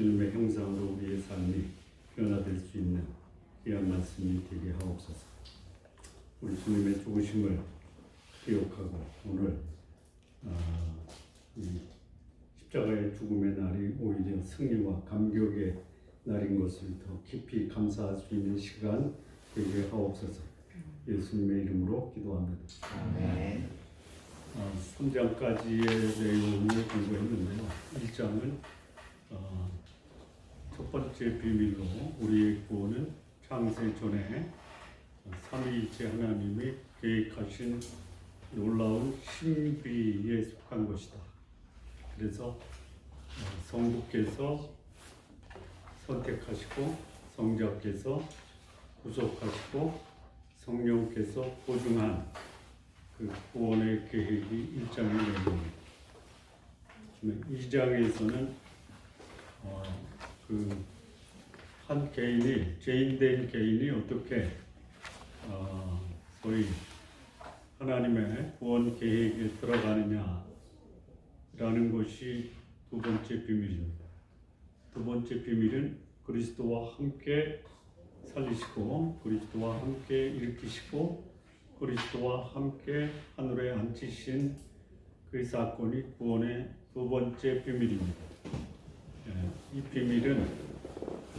주님의 형상으로 우리의 삶이 변화될 수 있는 귀한 말씀이 되게 하옵소서. 우리 주님의 죽으심을 기억하고 오늘 이 십자가의 죽음의 날이 오히려 승리와 감격의 날인 것을 더 깊이 감사할 수 있는 시간 되게 하옵소서. 예수님의 이름으로 기도합니다. 아멘. 3장까지의 내용을 공부했는데요. 1장은 첫 번째 비밀로 우리의 구원은 창세 전에 삼위일체 하나님이 계획하신 놀라운 신비에 속한 것이다. 그래서 성부께서 선택하시고 성자께서 구속하시고 성령께서 보증한 그 구원의 계획이 1장의 내용입니다. 2장에서는 그 한 개인이, 죄인된 개인이 어떻게 소위 하나님의 구원 계획에 들어가느냐라는 것이 두 번째 비밀입니다. 두 번째 비밀은 그리스도와 함께 살리시고 그리스도와 함께 일으키시고 그리스도와 함께 하늘에 앉히신 그 사건이 구원의 두 번째 비밀입니다. 이 비밀은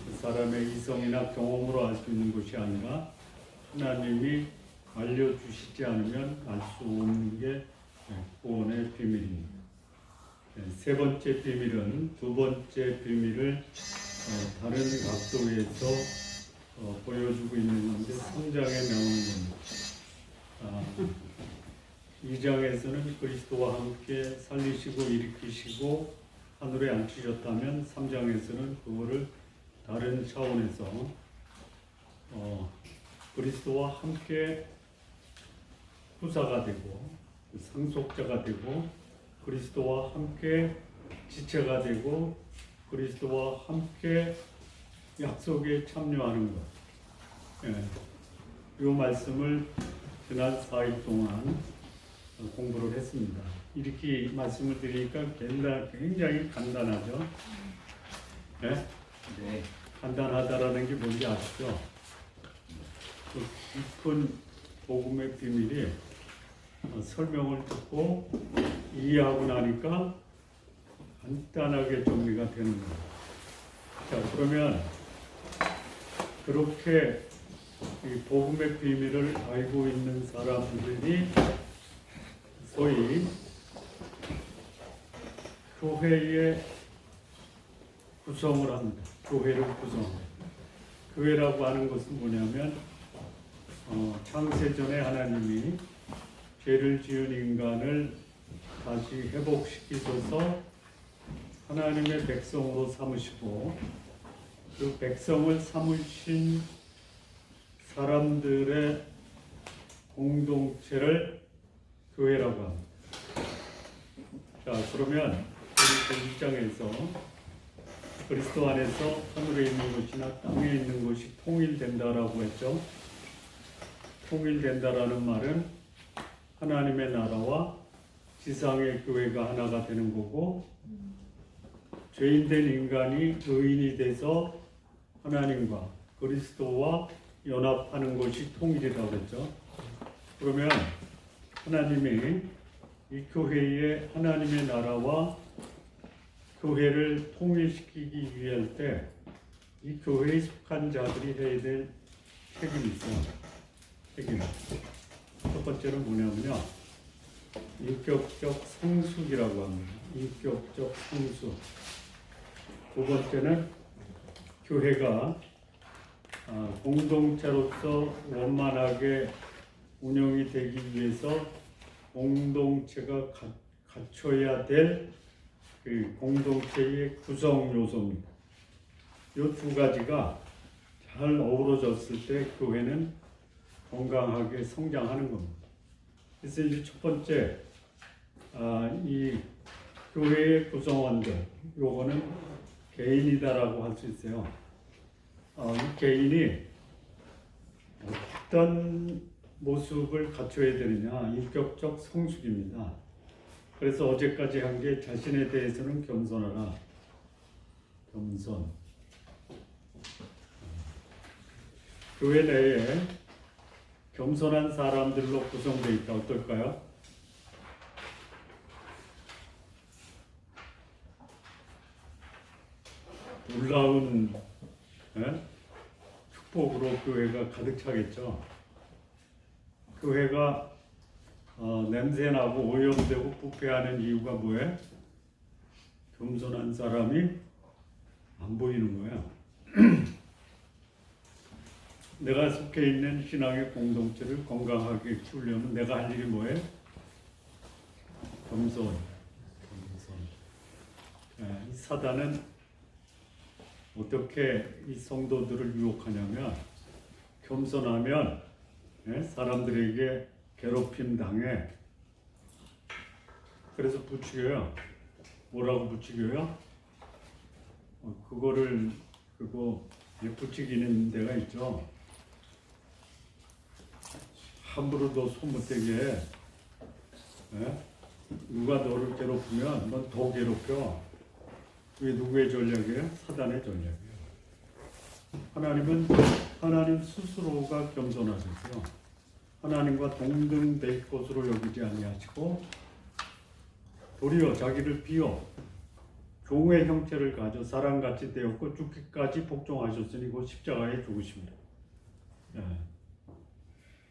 그 사람의 이성이나 경험으로 알 수 있는 것이 아니라 하나님이 알려주시지 않으면 알 수 없는 게 구원의 비밀입니다. 세 번째 비밀은 두 번째 비밀을 다른 각도에서 보여주고 있는 건데 3장에 나오는 겁니다. 2장에서는 그리스도와 함께 살리시고 일으키시고 하늘에 앉히셨다면 3장에서는 그거를 다른 차원에서 그리스도와 함께 후사가 되고 상속자가 되고 그리스도와 함께 지체가 되고 그리스도와 함께 약속에 참여하는 것. 이 말씀을 지난 4일 동안 공부를 했습니다. 이렇게 말씀을 드리니까 굉장히 간단하죠? 네? 네. 간단하다라는 게 뭔지 아시죠? 그 깊은 복음의 비밀이 설명을 듣고 이해하고 나니까 간단하게 정리가 되는 거예요. 자, 그러면 그렇게 이 복음의 비밀을 알고 있는 사람들이 소위 교회의 구성을 합니다. 교회를 구성합니다. 교회라고 하는 것은 뭐냐면 창세전에 하나님이 죄를 지은 인간을 다시 회복시키셔서 하나님의 백성으로 삼으시고 그 백성을 삼으신 사람들의 공동체를 교회라고 합니다. 자, 그러면 우리 1장에서 그리스도 안에서 하늘에 있는 것이나 땅에 있는 것이 통일된다라고 했죠. 통일된다라는 말은 하나님의 나라와 지상의 교회가 하나가 되는 거고 죄인된 인간이 의인이 돼서 하나님과 그리스도와 연합하는 것이 통일이라고 했죠. 그러면 하나님이 이 교회의 하나님의 나라와 교회를 통일시키기 위할 때 이 교회에 속한 자들이 해야 될 책임이 있어요. 책임. 첫 번째는 뭐냐면요. 인격적 성숙이라고 합니다. 인격적 성숙. 두 번째는 교회가 공동체로서 원만하게 운영이 되기 위해서 공동체가 갖춰야 될 그 공동체의 구성 요소입니다. 이 두 가지가 잘 어우러졌을 때 교회는 건강하게 성장하는 겁니다. 그래서 이제 첫 번째, 이 교회의 구성원들, 요거는 개인이다라고 할 수 있어요. 이 개인이 어떤 모습을 갖춰야 되느냐, 인격적 성숙입니다. 그래서 어제까지 한 게 자신에 대해서는 겸손하라. 겸손. 교회 내에 겸손한 사람들로 구성되어 있다. 어떨까요? 놀라운 축복으로 교회가 가득 차겠죠. 교회가 냄새나고 오염되고 부패하는 이유가 뭐예요? 겸손한 사람이 안 보이는 거야. 내가 속해 있는 신앙의 공동체를 건강하게 키우려면 내가 할 일이 뭐예요? 겸손. 이 사단은 어떻게 이 성도들을 유혹하냐면 겸손하면 사람들에게 괴롭힘 당해. 그래서 부추겨요. 뭐라고 부추겨요? 그거 부추기는 데가 있죠. 함부로 너 손 못 대게 해. 누가 너를 괴롭히면 넌 더 괴롭혀. 그게 누구의 전략이에요? 사단의 전략이에요. 하나님 스스로가 겸손하셨어요. 하나님과 동등될 것으로 여기지 아니하시고 도리어 자기를 비워 종의 형체를 가져 사람같이 되었고 죽기까지 복종하셨으니 곧 십자가에 죽으십니다.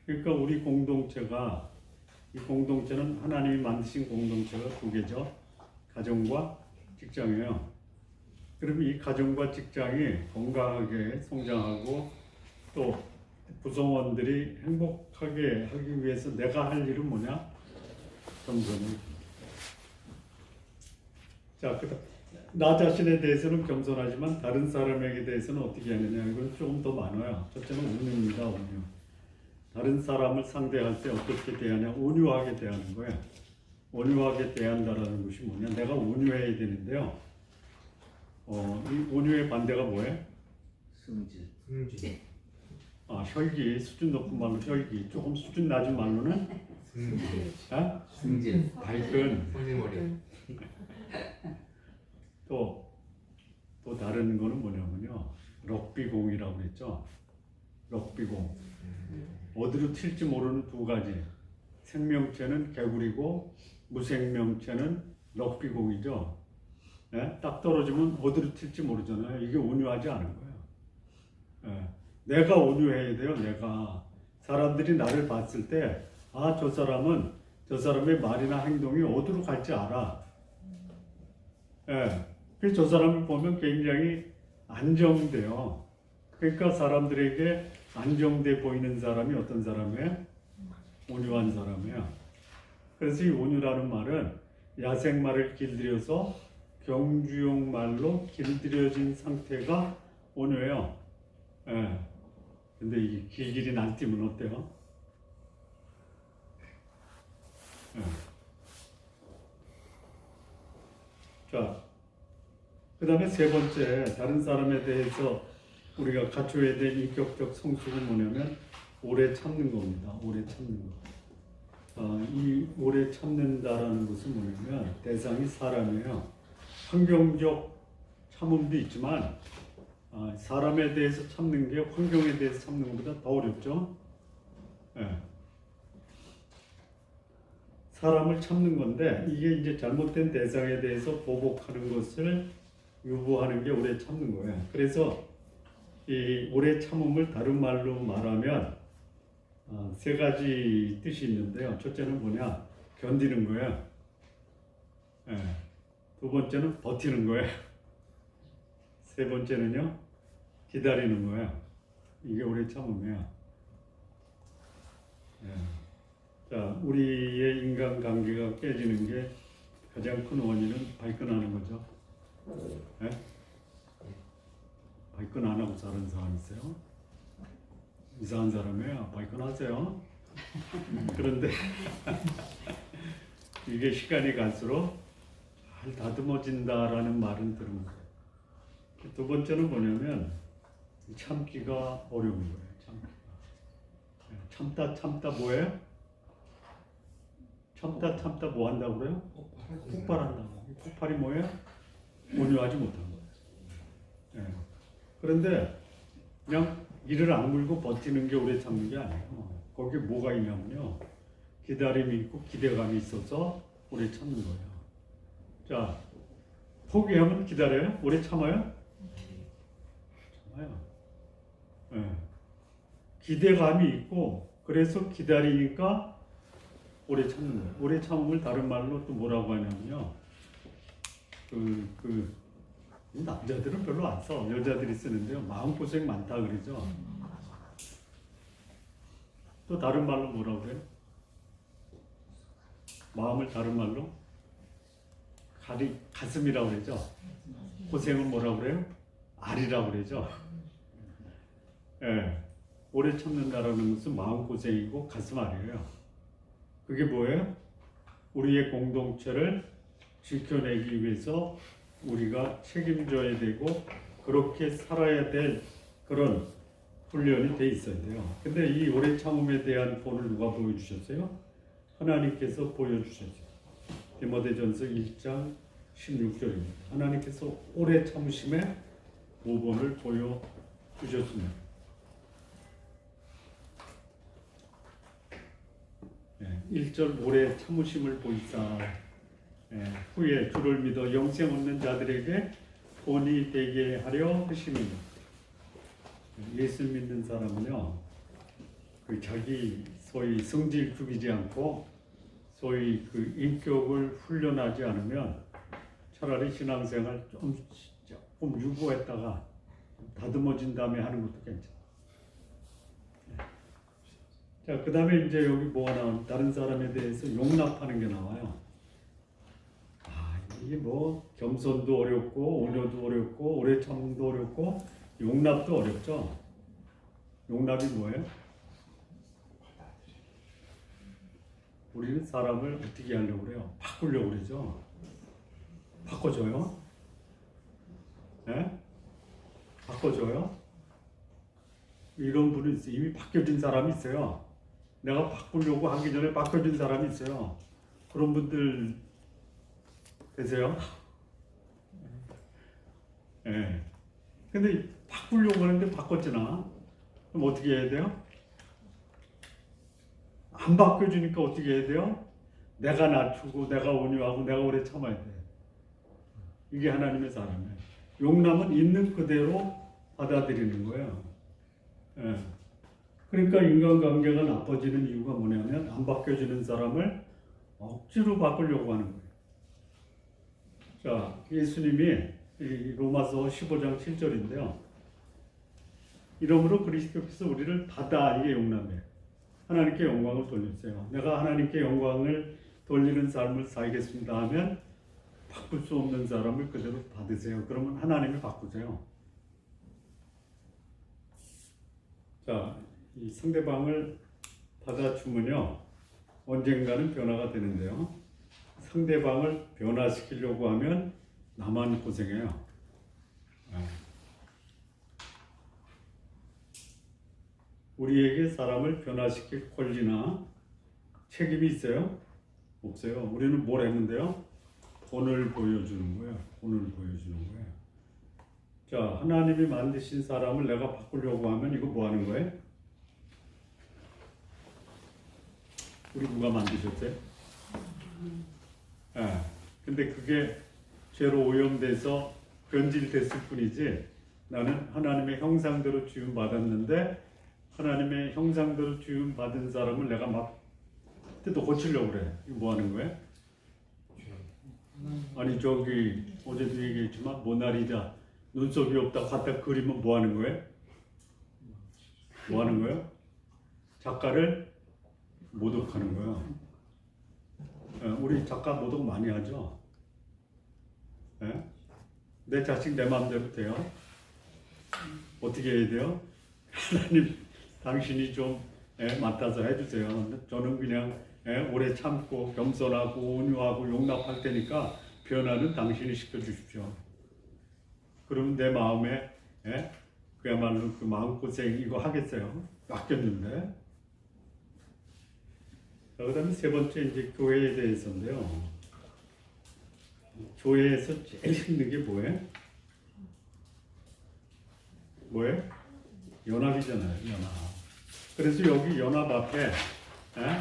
그러니까 우리 공동체가, 이 공동체는 하나님이 만드신 공동체가 두 개죠. 가정과 직장이에요. 그러면 이 가정과 직장이 건강하게 성장하고 또 구성원들이 행복하게 하기 위해서 내가 할 일은 뭐냐? 겸손히. 자, 나 자신에 대해서는 겸손하지만 다른 사람에게 대해서는 어떻게 하느냐? 이건 조금 더 많아요. 첫째는 온유입니다. 온유. 다른 사람을 상대할 때 어떻게 대하냐? 온유하게 대하는 거예요. 온유하게 대한다라는 것이 뭐냐? 내가 온유해야 되는데요. 이 온유의 반대가 뭐예요? 승질. 혈기. 수준 높은 말로 혈기. 조금 수준 낮은 말로는 승질. 발끈. 성질머리. 또 다른 거는 뭐냐면요. 럭비공이라고 그랬죠. 럭비공. 어디로 튈지 모르는 두 가지. 생명체는 개구리고 무생명체는 럭비공이죠. 딱 떨어지면 어디로 튈지 모르잖아요. 이게 온유하지 않은 거예요. 내가 온유해야 돼요. 내가. 사람들이 나를 봤을 때 저 사람의 말이나 행동이 어디로 갈지 알아. 그래서 저 사람을 보면 굉장히 안정돼요. 그러니까 사람들에게 안정돼 보이는 사람이 어떤 사람이에요? 온유한 사람이에요. 그래서 이 온유라는 말은 야생말을 길들여서 경주용 말로 길들여진 상태가 온유해요. 근데 이게 길길이 날뛰면 어때요? 자, 그 다음에 세 번째, 다른 사람에 대해서 우리가 갖춰야 될 인격적 성숙은 뭐냐면 오래 참는 겁니다. 오래 참는 거. 이 오래 참는다라는 것은 뭐냐면 대상이 사람이에요. 환경적 참음도 있지만 사람에 대해서 참는 게 환경에 대해서 참는 것보다 더 어렵죠. 사람을 참는 건데 이게 이제 잘못된 대상에 대해서 보복하는 것을 유보하는 게 오래 참는 거예요. 그래서 이 오래 참음을 다른 말로 말하면 세 가지 뜻이 있는데요. 첫째는 뭐냐? 견디는 거예요. 두 번째는 버티는 거예요. 세 번째는요, 기다리는 거예요. 이게 오래 참음이에요. 자, 우리의 인간관계가 깨지는 게 가장 큰 원인은 발끈하는 거죠. 발끈 안 하고 사는 사람 있어요? 이상한 사람이에요. 발끈하세요. 그런데 이게 시간이 갈수록 잘 다듬어진다라는 말은 들은 거예요. 두 번째는 뭐냐면 참기가 어려운 거예요. 참다 뭐예요? 참다 뭐 한다고 그래요? 폭발한다고. 폭발이 뭐예요? 온유하지 못한 거예요. 예. 그런데 그냥 이를 악물고 버티는 게 오래 참는 게 아니에요. 거기에 뭐가 있냐면요. 기다림이 있고 기대감이 있어서 오래 참는 거예요. 자, 포기하면 기다려요? 오래 참아요? 참아요. 예. 기대감이 있고 그래서 기다리니까 오래 참는 거예요. 오래 참음을 다른 말로 또 뭐라고 하냐면요. 남자들은 별로 안 써. 여자들이 쓰는데요. 마음고생 많다 그러죠. 또 다른 말로 뭐라고 해요? 마음을 다른 말로 가슴이라고 그러죠. 고생은 뭐라고 그래요? 알이라고 그러죠. 예. 오래 참는다라는 것은 마음고생이고 가슴알이에요. 그게 뭐예요? 우리의 공동체를 지켜내기 위해서 우리가 책임져야 되고 그렇게 살아야 될 그런 훈련이 돼 있어야 돼요. 근데 이 오래 참음에 대한 본을 누가 보여주셨어요? 하나님께서 보여주셨어요. 디모데전서 1장 16절입니다. 하나님께서 오래 참으심의 모본을 보여주셨습니다. 1절 오래 참으심을 보이사 후에 주를 믿어 영생 얻는 자들에게 본이 되게 하려 하심이니. 예수 믿는 사람은요, 그 자기 소위 성질 죽이지 않고 소위 그 인격을 훈련하지 않으면 차라리 신앙생활 조금 유보했다가 다듬어진 다음에 하는 것도 괜찮아요. 자, 그 다음에 이제 여기 뭐가 나오는, 다른 사람에 대해서 용납하는 게 나와요. 이게 뭐 겸손도 어렵고 온유도 어렵고 오래 참음도 어렵고 용납도 어렵죠. 용납이 뭐예요? 우리는 사람을 어떻게 하려고 그래요? 바꾸려고 그러죠. 바꿔줘요? 네? 바꿔줘요? 이런 분이 있어요. 이미 바뀌어진 사람이 있어요. 내가 바꾸려고 하기 전에 바뀌어진 사람이 있어요. 그런 분들 되세요? 예. 네. 근데 바꾸려고 하는데 바꿨잖아. 그럼 어떻게 해야 돼요? 안 바뀌어주니까 어떻게 해야 돼요? 내가 낮추고 내가 온유하고 내가 오래 참아야 돼. 이게 하나님의 사람이에요. 용남은 있는 그대로 받아들이는 거예요. 예. 그러니까 인간관계가 나빠지는 이유가 뭐냐면 안 바뀌어지는 사람을 억지로 바꾸려고 하는 거예요. 자, 예수님이 로마서 15장 7절인데요. 이러므로 그리스도께서 우리를 받아, 이게 용남이에요. 하나님께 영광을 돌리세요. 내가 하나님께 영광을 돌리는 삶을 살겠습니다 하면 바꿀 수 없는 사람을 그대로 받으세요. 그러면 하나님이 바꾸세요. 자, 이 상대방을 받아주면요, 언젠가는 변화가 되는데요. 상대방을 변화시키려고 하면 나만 고생해요. 우리에게 사람을 변화시킬 권리나 책임이 있어요? 없어요. 우리는 뭘 했는데요? 본을 보여주는 거예요. 본을 보여주는 거예요. 자, 하나님이 만드신 사람을 내가 바꾸려고 하면 이거 뭐 하는 거예요? 우리 누가 만드셨어요? 근데 그게 죄로 오염돼서 변질됐을 뿐이지, 나는 하나님의 형상대로 지음 받았는데 하나님의 형상대로 지음 받은 사람을 내가 막 또 고치려고 그래. 이거 뭐 하는 거예요? 아니 저기 어제도 얘기했지만 모나리자 눈썹이 없다 갖다 그리면 뭐 하는 거예요? 뭐 하는 거예요? 작가를 모독하는 거예요. 우리 작가 모독 많이 하죠. 내 자식 내 마음대로 돼요. 어떻게 해야 돼요? 하나님 당신이 좀 맡아서 해주세요. 저는 그냥 오래 참고 겸손하고 온유하고 용납할 테니까 변화는 당신이 시켜주십시오. 그럼 내 마음에 그야말로 그 마음고생 이거 하겠어요? 맡겼는데. 그 다음에 세 번째 이제 교회에 대해서인데요. 교회에서 제일 힘든 게 뭐예요? 뭐예요? 연합이잖아요. 연합. 그래서 여기 연합 앞에 에?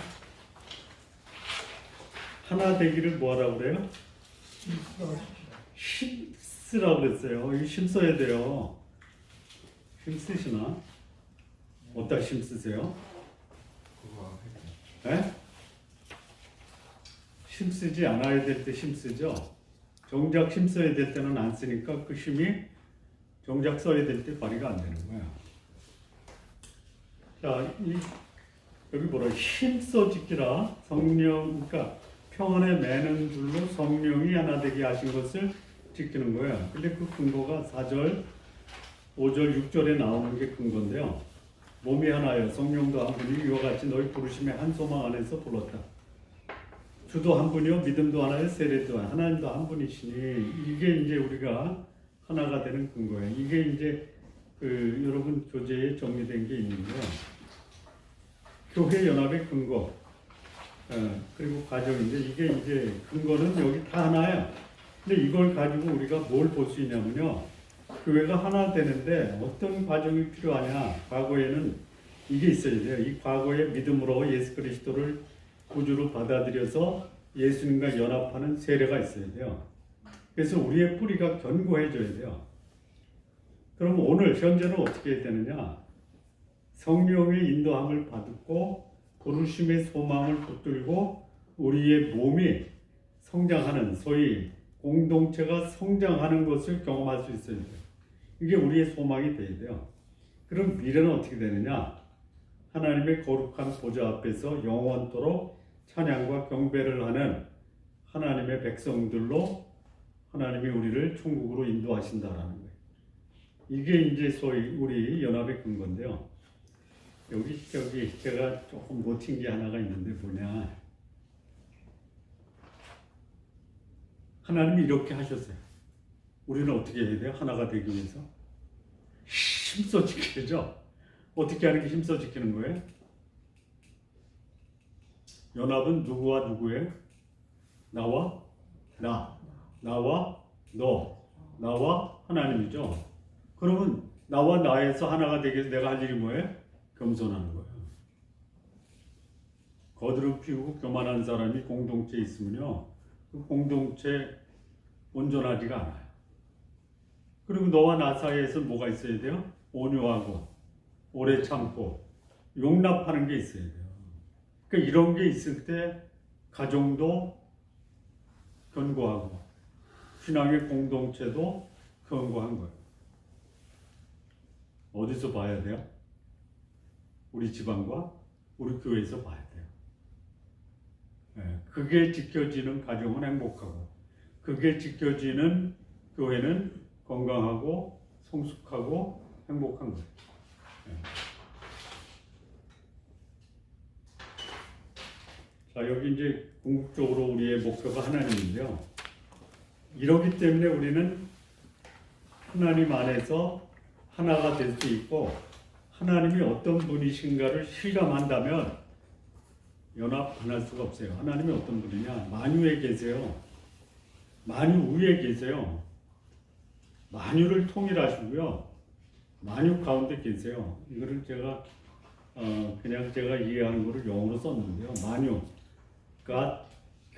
하나 되기를 뭐하라고 그래요? 힘쓰라고 그랬어요. 이 힘써야 돼요. 힘쓰시나? 어디다 힘쓰세요? 에? 힘쓰지 않아야 될 때 힘쓰죠. 정작 힘써야 될 때는 안 쓰니까 그 힘이 정작 써야 될 때 발휘가 안 되는 거야. 자, 여기 뭐라 힘써 지키라. 성령, 그러니까 평안에 매는 줄로 성령이 하나 되게 하신 것을 지키는 거야. 근데 그 근거가 4절, 5절, 6절에 나오는 게 근거인데요. 몸이 하나여 성령도 한 분이 이와 같이 너희 부르심의 한 소망 안에서 불렀다. 주도 한 분이요 믿음도 하나요 세례도 하나님도 한 분이시니 이게 이제 우리가 하나가 되는 근거예요. 이게 이제 여러분 교재에 정리된 게 있는데요. 교회 연합의 근거 그리고 과정인데 이게 이제 근거는 여기 다 하나예요. 근데 이걸 가지고 우리가 뭘 볼 수 있냐면요. 교회가 하나 되는데 어떤 과정이 필요하냐. 과거에는 이게 있어야 돼요. 이 과거의 믿음으로 예수 그리스도를 구주로 받아들여서 예수님과 연합하는 세례가 있어야 돼요. 그래서 우리의 뿌리가 견고해져야 돼요. 그럼 오늘 현재는 어떻게 해야 되느냐? 성령의 인도함을 받고 부르심의 소망을 붙들고 우리의 몸이 성장하는 소위 공동체가 성장하는 것을 경험할 수 있어야 돼요. 이게 우리의 소망이 돼야 돼요. 그럼 미래는 어떻게 되느냐? 하나님의 거룩한 보좌 앞에서 영원토록 찬양과 경배를 하는 하나님의 백성들로 하나님이 우리를 천국으로 인도하신다라는 거예요. 이게 이제 소위 우리 연합의 근거인데요. 여기 제가 조금 놓친 게 하나가 있는데 뭐냐. 하나님이 이렇게 하셨어요. 우리는 어떻게 해야 돼요? 하나가 되기 위해서? 힘써 지켜야죠. 어떻게 하는 게 힘써 지키는 거예요? 연합은 누구와 누구예요? 나와 나, 나와 너, 나와 하나님이죠. 그러면 나와 나에서 하나가 되기 위해서 내가 할 일이 뭐예요? 겸손하는 거예요. 거드름 피우고 교만한 사람이 공동체에 있으면요, 그 공동체 온전하지가 않아요. 그리고 너와 나 사이에서 뭐가 있어야 돼요? 온유하고 오래 참고 용납하는 게 있어야 돼요. 그러니까 이런 게 있을 때 가정도 견고하고 신앙의 공동체도 견고한 거예요. 어디서 봐야 돼요? 우리 집안과 우리 교회에서 봐야 돼요. 그게 지켜지는 가정은 행복하고 그게 지켜지는 교회는 건강하고 성숙하고 행복한 거예요. 자, 여기 이제 궁극적으로 우리의 목표가 하나님인데요. 이러기 때문에 우리는 하나님 안에서 하나가 될 수 있고 하나님이 어떤 분이신가를 실감한다면 연합 안 할 수가 없어요. 하나님이 어떤 분이냐? 만유에 계세요. 만유 위에 계세요. 만유를 통일하시고요. 만유 가운데 계세요. 이거를 제가 그냥 제가 이해하는 거를 영어로 썼는데요. 만유, God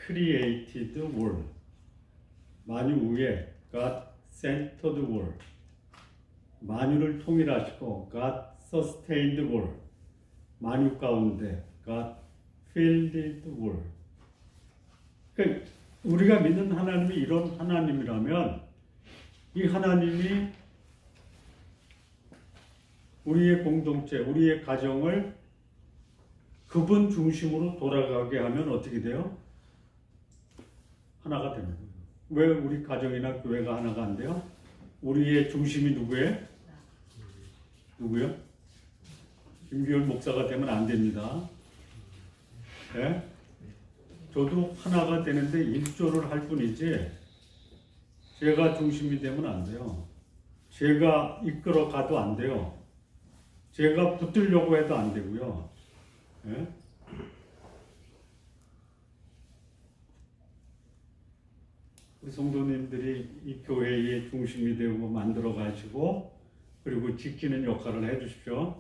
created the world. 만유 위에 God centered the world. 만유를 통일하시고 God sustained the world. 만유 가운데 God filled the world. 그러니까 우리가 믿는 하나님이 이런 하나님이라면 이 하나님이 우리의 공동체, 우리의 가정을 그분 중심으로 돌아가게 하면 어떻게 돼요? 하나가 됩니다. 왜 우리 가정이나 교회가 하나가 안 돼요? 우리의 중심이 누구예요? 누구요? 김기열 목사가 되면 안 됩니다. 네? 저도 하나가 되는데 일조를 할 뿐이지 제가 중심이 되면 안 돼요. 제가 이끌어 가도 안 돼요. 제가 붙들려고 해도 안 되고요. 네? 우리 성도님들이 이 교회의 중심이 되고 만들어 가지고 그리고 지키는 역할을 해주십시오.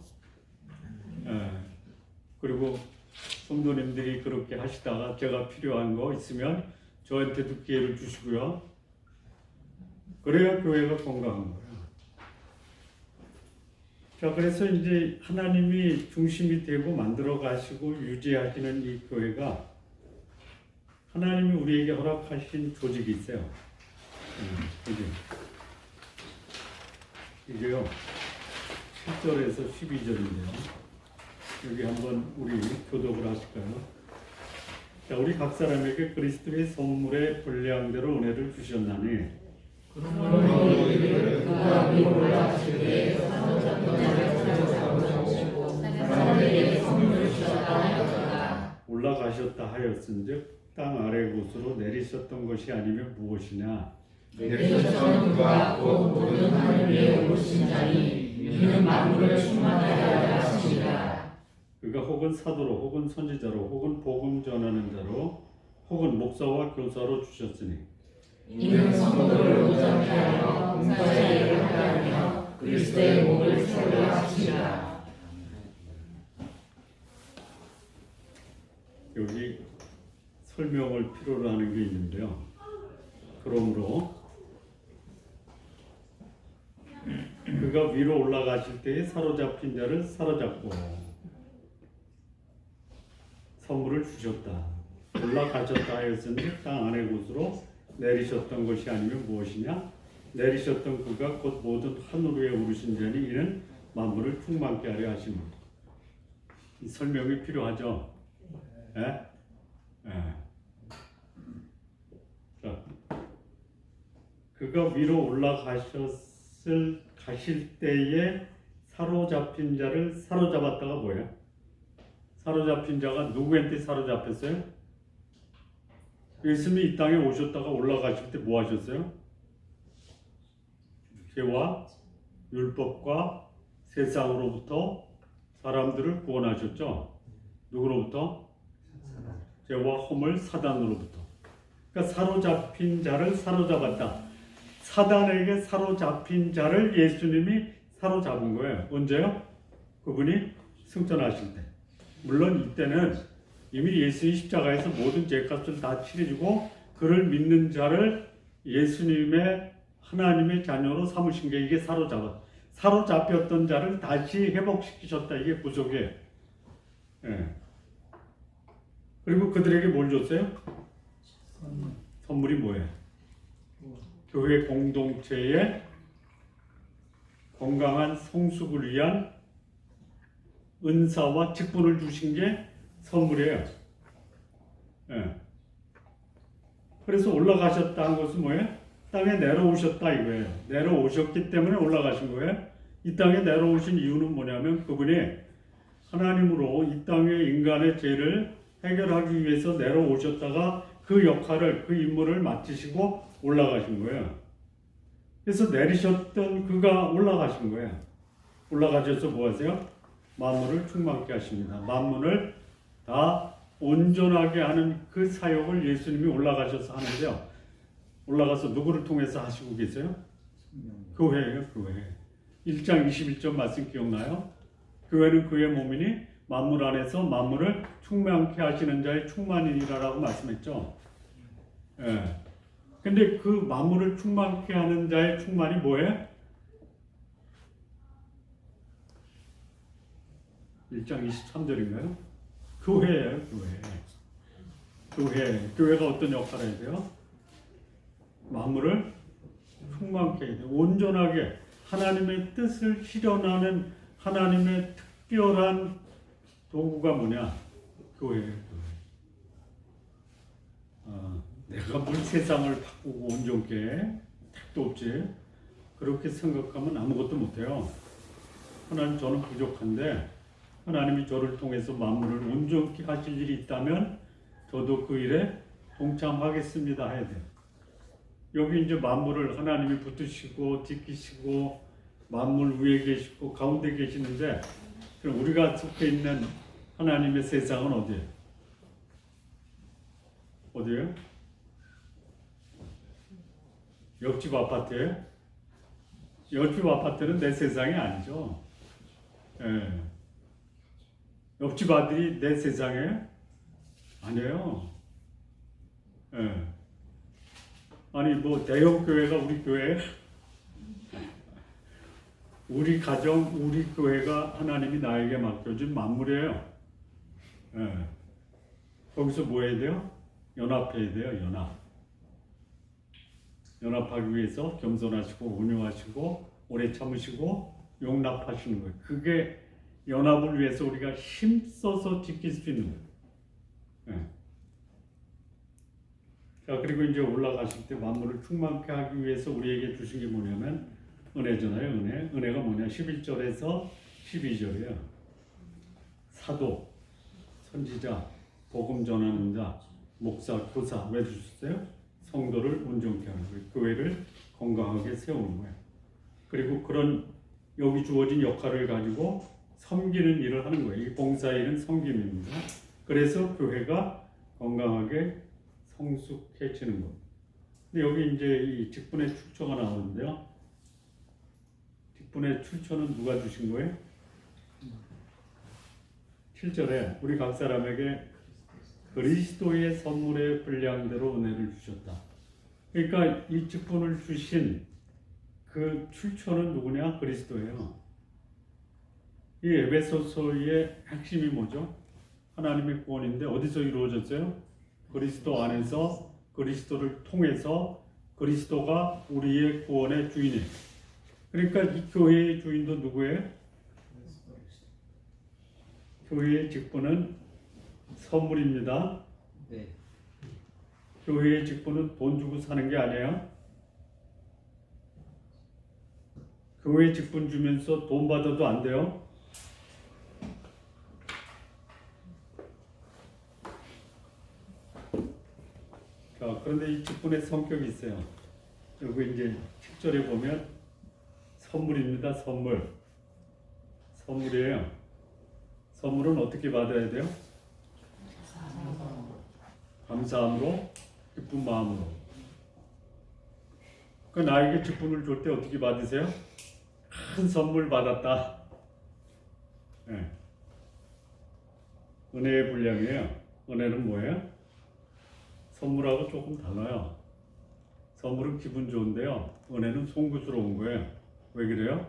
그리고 성도님들이 그렇게 하시다가 제가 필요한 거 있으면 저한테도 기회를 주시고요. 그래야 교회가 건강한 거예요. 자, 그래서 이제 하나님이 중심이 되고 만들어 가시고 유지하시는 이 교회가 하나님이 우리에게 허락하신 조직이 있어요. 이게요 7절에서 12절인데요. 여기 한번 우리 교독을 하실까요? 자, 우리 각 사람에게 그리스도의 선물의 분량대로 은혜를 주셨나니 그러므로 너희를 그가 위로 올라가실 때에 사람에게 선물을 주셨다 하였다. 올라가셨다 하였은즉 땅 아래 곳으로 내리셨던 것이 아니면 무엇이냐? 내리셨던 그가 곧 모든 하늘 위에 오르신 자니 이는 만물을 충만하게 하시니라. 그가 혹은 사도로 혹은 선지자로 혹은 복음 전하는 자로 혹은 목사와 교사로 주셨으니 이는 성도를 온전케 하여 봉사의 일을 하게 하며 그리스도의 몸을 세우려 하시니라. 여기 설명을 필요로 하는 게 있는데요. 그러므로 그가 위로 올라가실 때에 사로잡힌 자를 사로잡고 선물을 주셨다. 올라가셨다 하였으니 땅 안의 곳으로 내리셨던 것이 아니면 무엇이냐? 내리셨던 그가 곧 모든 하늘 위에 오르신 자니 이는 만물을 충만케 하려 하심을. 이 설명이 필요하죠? 예? 예. 자, 그가 위로 가실 때에 사로잡힌 자를 사로잡았다가 뭐예요? 사로잡힌 자가 누구한테 사로잡혔어요? 예수님이 이 땅에 오셨다가 올라가실 때 뭐 하셨어요? 죄와 율법과 세상으로부터 사람들을 구원하셨죠? 누구로부터? 죄와 허물 사단으로부터. 그러니까 사로잡힌 자를 사로잡았다. 사단에게 사로잡힌 자를 예수님이 사로잡은 거예요. 언제요? 그분이 승천하실 때. 물론 이때는 이미 예수의 십자가에서 모든 죄값을 다 치러주고 그를 믿는 자를 예수님의 하나님의 자녀로 삼으신 게 이게 사로잡혔던 자를 다시 회복시키셨다. 이게 구속이에요. 예. 그리고 그들에게 뭘 줬어요? 선물이 뭐예요? 교회 공동체의 건강한 성숙을 위한 은사와 직분을 주신 게 선물이에요. 예. 그래서 올라가셨다 한 것은 뭐예요? 땅에 내려오셨다 이거예요. 내려오셨기 때문에 올라가신 거예요. 이 땅에 내려오신 이유는 뭐냐면 그분이 하나님으로 이 땅의 인간의 죄를 해결하기 위해서 내려오셨다가 그 역할을, 그 임무를 마치시고 올라가신 거예요. 그래서 내리셨던 그가 올라가신 거예요. 올라가셔서 뭐 하세요? 만물을 충만케 하십니다. 만물을 다 온전하게 하는 그 사역을 예수님이 올라가셔서 하는데요. 올라가서 누구를 통해서 하시고 계세요? 교회예요, 교회. 1장 21절 말씀 기억나요? 교회는 그의 몸이니 만물 안에서 만물을 충만케 하시는 자의 충만이라고 말씀했죠. 예. 근데 그 만물을 충만케 하는 자의 충만이 뭐예요? 1장 23절인가요? 교회예요, 교회. 교회가 어떤 역할을 해야 돼요? 만물을 충만케 해야 돼요. 온전하게 하나님의 뜻을 실현하는 하나님의 특별한 도구가 뭐냐? 교회예요, 교회. 내가 뭘 세상을 바꾸고 온전케 택도 없지. 그렇게 생각하면 아무것도 못해요. 하나님, 저는 부족한데 하나님이 저를 통해서 만물을 온전케 하실 일이 있다면 저도 그 일에 동참하겠습니다 해야 돼요. 여기 이제 만물을 하나님이 붙드시고 지키시고 만물 위에 계시고 가운데 계시는데 그럼 우리가 속해 있는 하나님의 세상은 어디예요? 어디예요? 옆집 아파트에 옆집 아파트는 내 세상이 아니죠. 예. 옆집 아들이 내 세상이에요? 아니에요. 예. 아니 뭐 대형 교회가 우리 교회, 우리 가정, 우리 교회가 하나님이 나에게 맡겨준 만물이에요. 예. 거기서 뭐 해야 돼요? 연합해야 돼요. 연합하기 위해서 겸손하시고 온유하시고 오래 참으시고 용납하시는 거예요. 그게 연합을 위해서 우리가 힘써서 지킬 수 있는 거예요. 예. 자, 그리고 이제 올라가실 때 만물을 충만케 하기 위해서 우리에게 주신 게 뭐냐면 은혜잖아요. 은혜가 뭐냐? 11절에서 12절이에요. 사도, 선지자, 복음 전하는 자, 목사, 교사 왜 주셨어요? 성도를 온전케 하는 거예요. 교회를 건강하게 세우는 거예요. 그리고 그런 여기 주어진 역할을 가지고 섬기는 일을 하는 거예요. 이 봉사일은 섬김입니다. 그래서 교회가 건강하게 성숙해지는 겁니다. 근데 여기 이제 이 직분의 출처가 나오는데요. 직분의 출처는 누가 주신 거예요? 7절에 우리 각 사람에게 그리스도의 선물의 분량대로 은혜를 주셨다. 그러니까 이 직분을 주신 그 출처는 누구냐? 그리스도예요. 이 에베소서의 핵심이 뭐죠? 하나님의 구원인데 어디서 이루어졌어요? 그리스도 안에서, 그리스도를 통해서 그리스도가 우리의 구원의 주인이에요. 그러니까 이 교회의 주인도 누구예요? 교회의 직분은 선물입니다. 네. 교회의 직분은 돈 주고 사는 게 아니에요. 교회 직분 주면서 돈 받아도 안 돼요. 자, 그런데 이 직분의 성격이 있어요. 여기 이제 7절에 보면 선물입니다. 선물이에요. 선물은 어떻게 받아야 돼요? 감사함으로, 기쁜 마음으로. 그 나에게 직분을 줄 때 어떻게 받으세요? 큰 선물 받았다. 네. 은혜의 분량이에요. 은혜는 뭐예요? 선물하고 조금 달라요. 선물은 기분 좋은데요. 은혜는 송구스러운 거예요. 왜 그래요?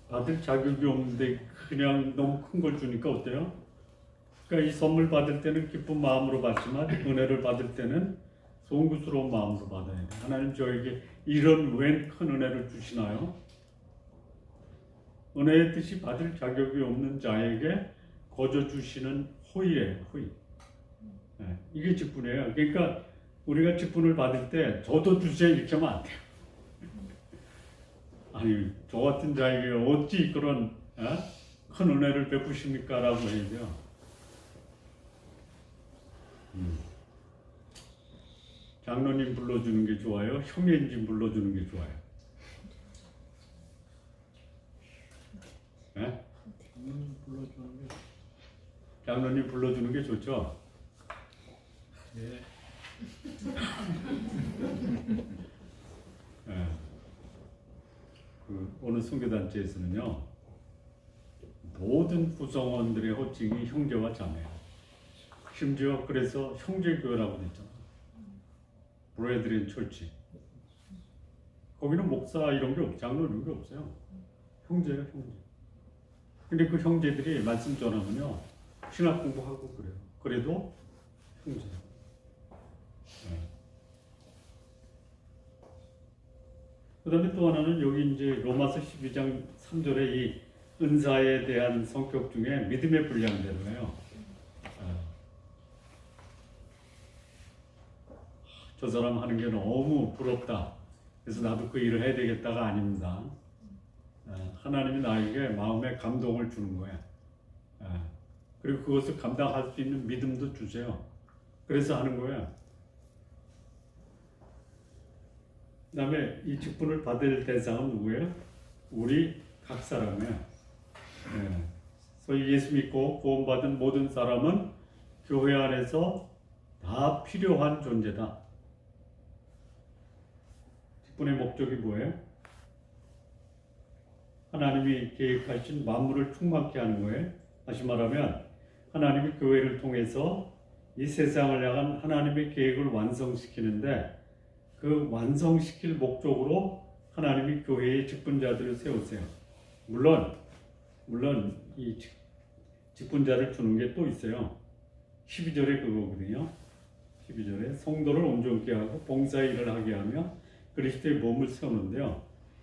받을 자격이 없는데 그냥 너무 큰 걸 주니까 어때요? 그러니까 이 선물 받을 때는 기쁜 마음으로 받지만 은혜를 받을 때는 송구스러운 마음으로 받아야 돼요. 하나님 저에게 이런 웬 큰 은혜를 주시나요? 은혜의 뜻이 받을 자격이 없는 자에게 거저 주시는 호의예요. 호의. 네, 이게 직분이에요. 그러니까 우리가 직분을 받을 때 저도 주세요 이렇게 하면 안 돼요. 아니 저 같은 자에게 어찌 그런 큰 은혜를 베푸십니까? 라고 해야 돼요. 장로님 불러주는 게 좋아요? 형제님 불러주는 게 좋아요? 네? 장로님 불러주는 게 좋죠? 네. 네. 그 어느 선교단체에서는요 모든 구성원들의 호칭이 형제와 자매예요. 심지어 그래서 형제교회라고 됐잖아요. 브레드린 철치. 거기는 목사 이런 게 없고 장로 이런 게 없어요. 형제예요, 형제. 근데 그 형제들이 말씀 전하면요 신학 공부하고 그래요. 그래도 형제예요. 네. 그 다음에 또 하나는 여기 이제 로마서 12장 3절에 이 은사에 대한 성격 중에 믿음의 분량대로예요. 저 사람 하는 게 너무 부럽다. 그래서 나도 그 일을 해야 되겠다가 아닙니다. 하나님이 나에게 마음에 감동을 주는 거예요. 그리고 그것을 감당할 수 있는 믿음도 주세요. 그래서 하는 거예요. 그 다음에 이 직분을 받을 대상은 누구예요? 우리 각 사람이에요. 소위 예수 믿고 구원받은 모든 사람은 교회 안에서 다 필요한 존재다. 직분의 목적이 뭐예요? 하나님이 계획하신 만물을 충만케 하는 거예요. 다시 말하면 하나님이 교회를 통해서 이 세상을 향한 하나님의 계획을 완성시키는데 그 완성시킬 목적으로 하나님이 교회의 직분자들을 세우세요. 물론 이 직분자를 주는 게 또 있어요. 12절에 그거거든요. 12절에 성도를 온전케 하고 봉사의 일을 하게 하며 그리스도의 몸을 세우는데요.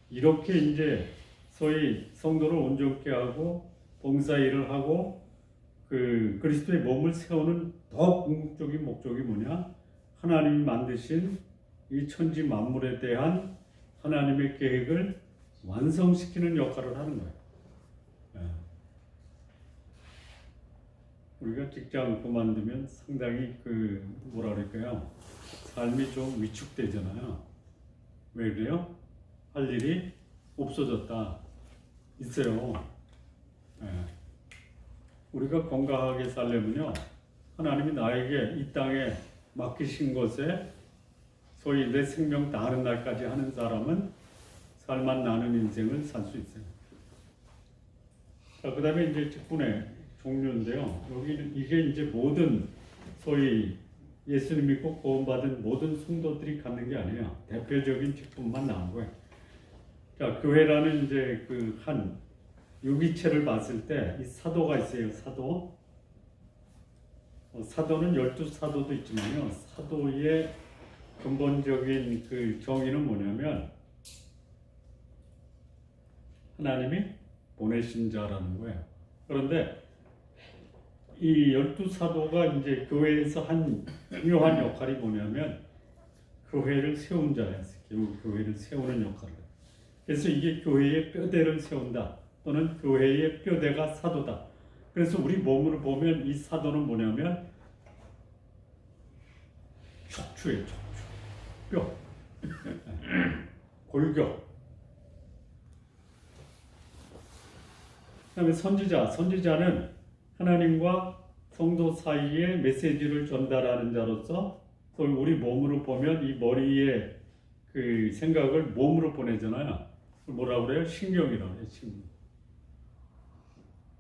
이렇게 이제 소위 성도를 온전케 하고 봉사의 일을 하고 그 그리스도의 몸을 세우는 더 궁극적인 목적이 뭐냐? 하나님이 만드신 이 천지 만물에 대한 하나님의 계획을 완성시키는 역할을 하는 거예요. 우리가 직장 그만두면 상당히 뭐라 그럴까요? 삶이 좀 위축되잖아요. 왜 그래요? 할 일이 없어졌다. 있어요. 우리가 건강하게 살려면요, 하나님이 나에게 이 땅에 맡기신 것에 소위 내 생명 다하는 날까지 하는 사람은 살만 나는 인생을 살 수 있어요. 자, 그 다음에 이제 직분의 종류인데요. 여기는 이게 이제 모든 소위 예수님 믿고 구원받은 모든 성도들이 갖는 게 아니에요. 대표적인 직분만 나온 거예요. 자, 교회라는 이제 한 유기체를 봤을 때 이 사도가 있어요. 사도. 사도는 12사도도 있지만요. 사도의 근본적인 정의는 뭐냐면 하나님이 보내신 자라는 거예요. 그런데 이 12사도가 이제 교회에서 한 중요한 역할이 뭐냐면 교회를 세운 자였어요. 교회를 세우는 역할을. 그래서 이게 교회의 뼈대를 세운다. 또는 교회의 뼈대가 사도다. 그래서 우리 몸으로 보면 이 사도는 뭐냐면 척추예요. 척추. 뼈. 골격. 그 다음에 선지자는 하나님과 성도 사이에 메시지를 전달하는 자로서 우리 몸으로 보면 이 머리의 생각을 몸으로 보내잖아요. 뭐라고 그래요? 신경이라고 해요. 신경.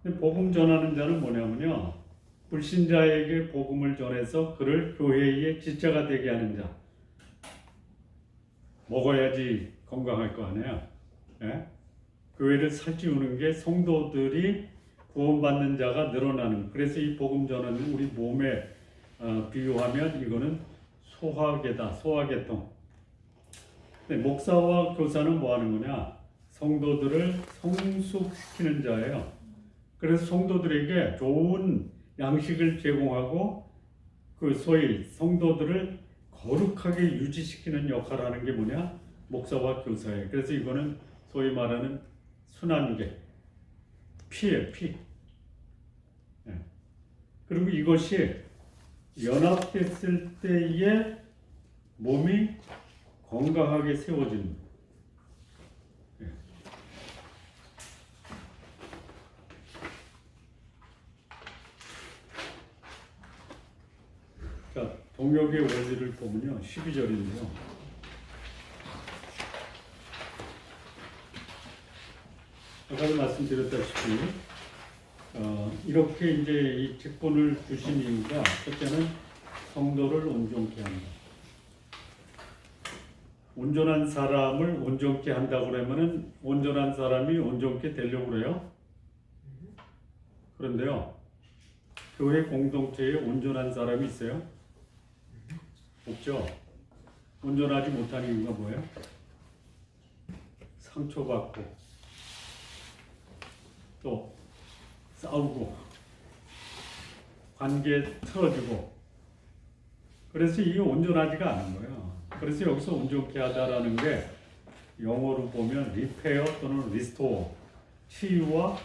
근데 복음 전하는 자는 뭐냐면요, 불신자에게 복음을 전해서 그를 교회의 지체가 되게 하는 자. 먹어야지 건강할 거 아니에요. 예? 교회를 살찌우는 게 성도들이 구원받는 자가 늘어나는. 그래서 이 복음 전하는 우리 몸에 비유하면 이거는 소화계다. 소화계통. 근데 목사와 교사는 뭐 하는 거냐? 성도들을 성숙시키는 자예요. 그래서 성도들에게 좋은 양식을 제공하고 소위 성도들을 거룩하게 유지시키는 역할을 하는 게 뭐냐? 목사와 교사예요. 그래서 이거는 소위 말하는 순환계. 피예요, 피. 예. 그리고 이것이 연합됐을 때에 몸이 건강하게 세워집니다. 예. 자, 동역의 원리를 보면요, 12절인데요. 아까도 말씀드렸다시피 이렇게 이제 이 직분을 주신 이유가 첫째는 성도를 온전케 한다. 온전한 사람을 온전케 한다고 그러면은 온전한 사람이 온전케 되려고 그래요. 그런데요, 교회 공동체에 온전한 사람이 있어요? 없죠. 온전하지 못한 이유가 뭐예요? 상처받고 또 싸우고 관계 틀어지고, 그래서 이게 온전하지가 않은 거예요. 그래서 여기서 온전케 하다라는 게 영어로 보면 리페어 또는 리스토어, 치유와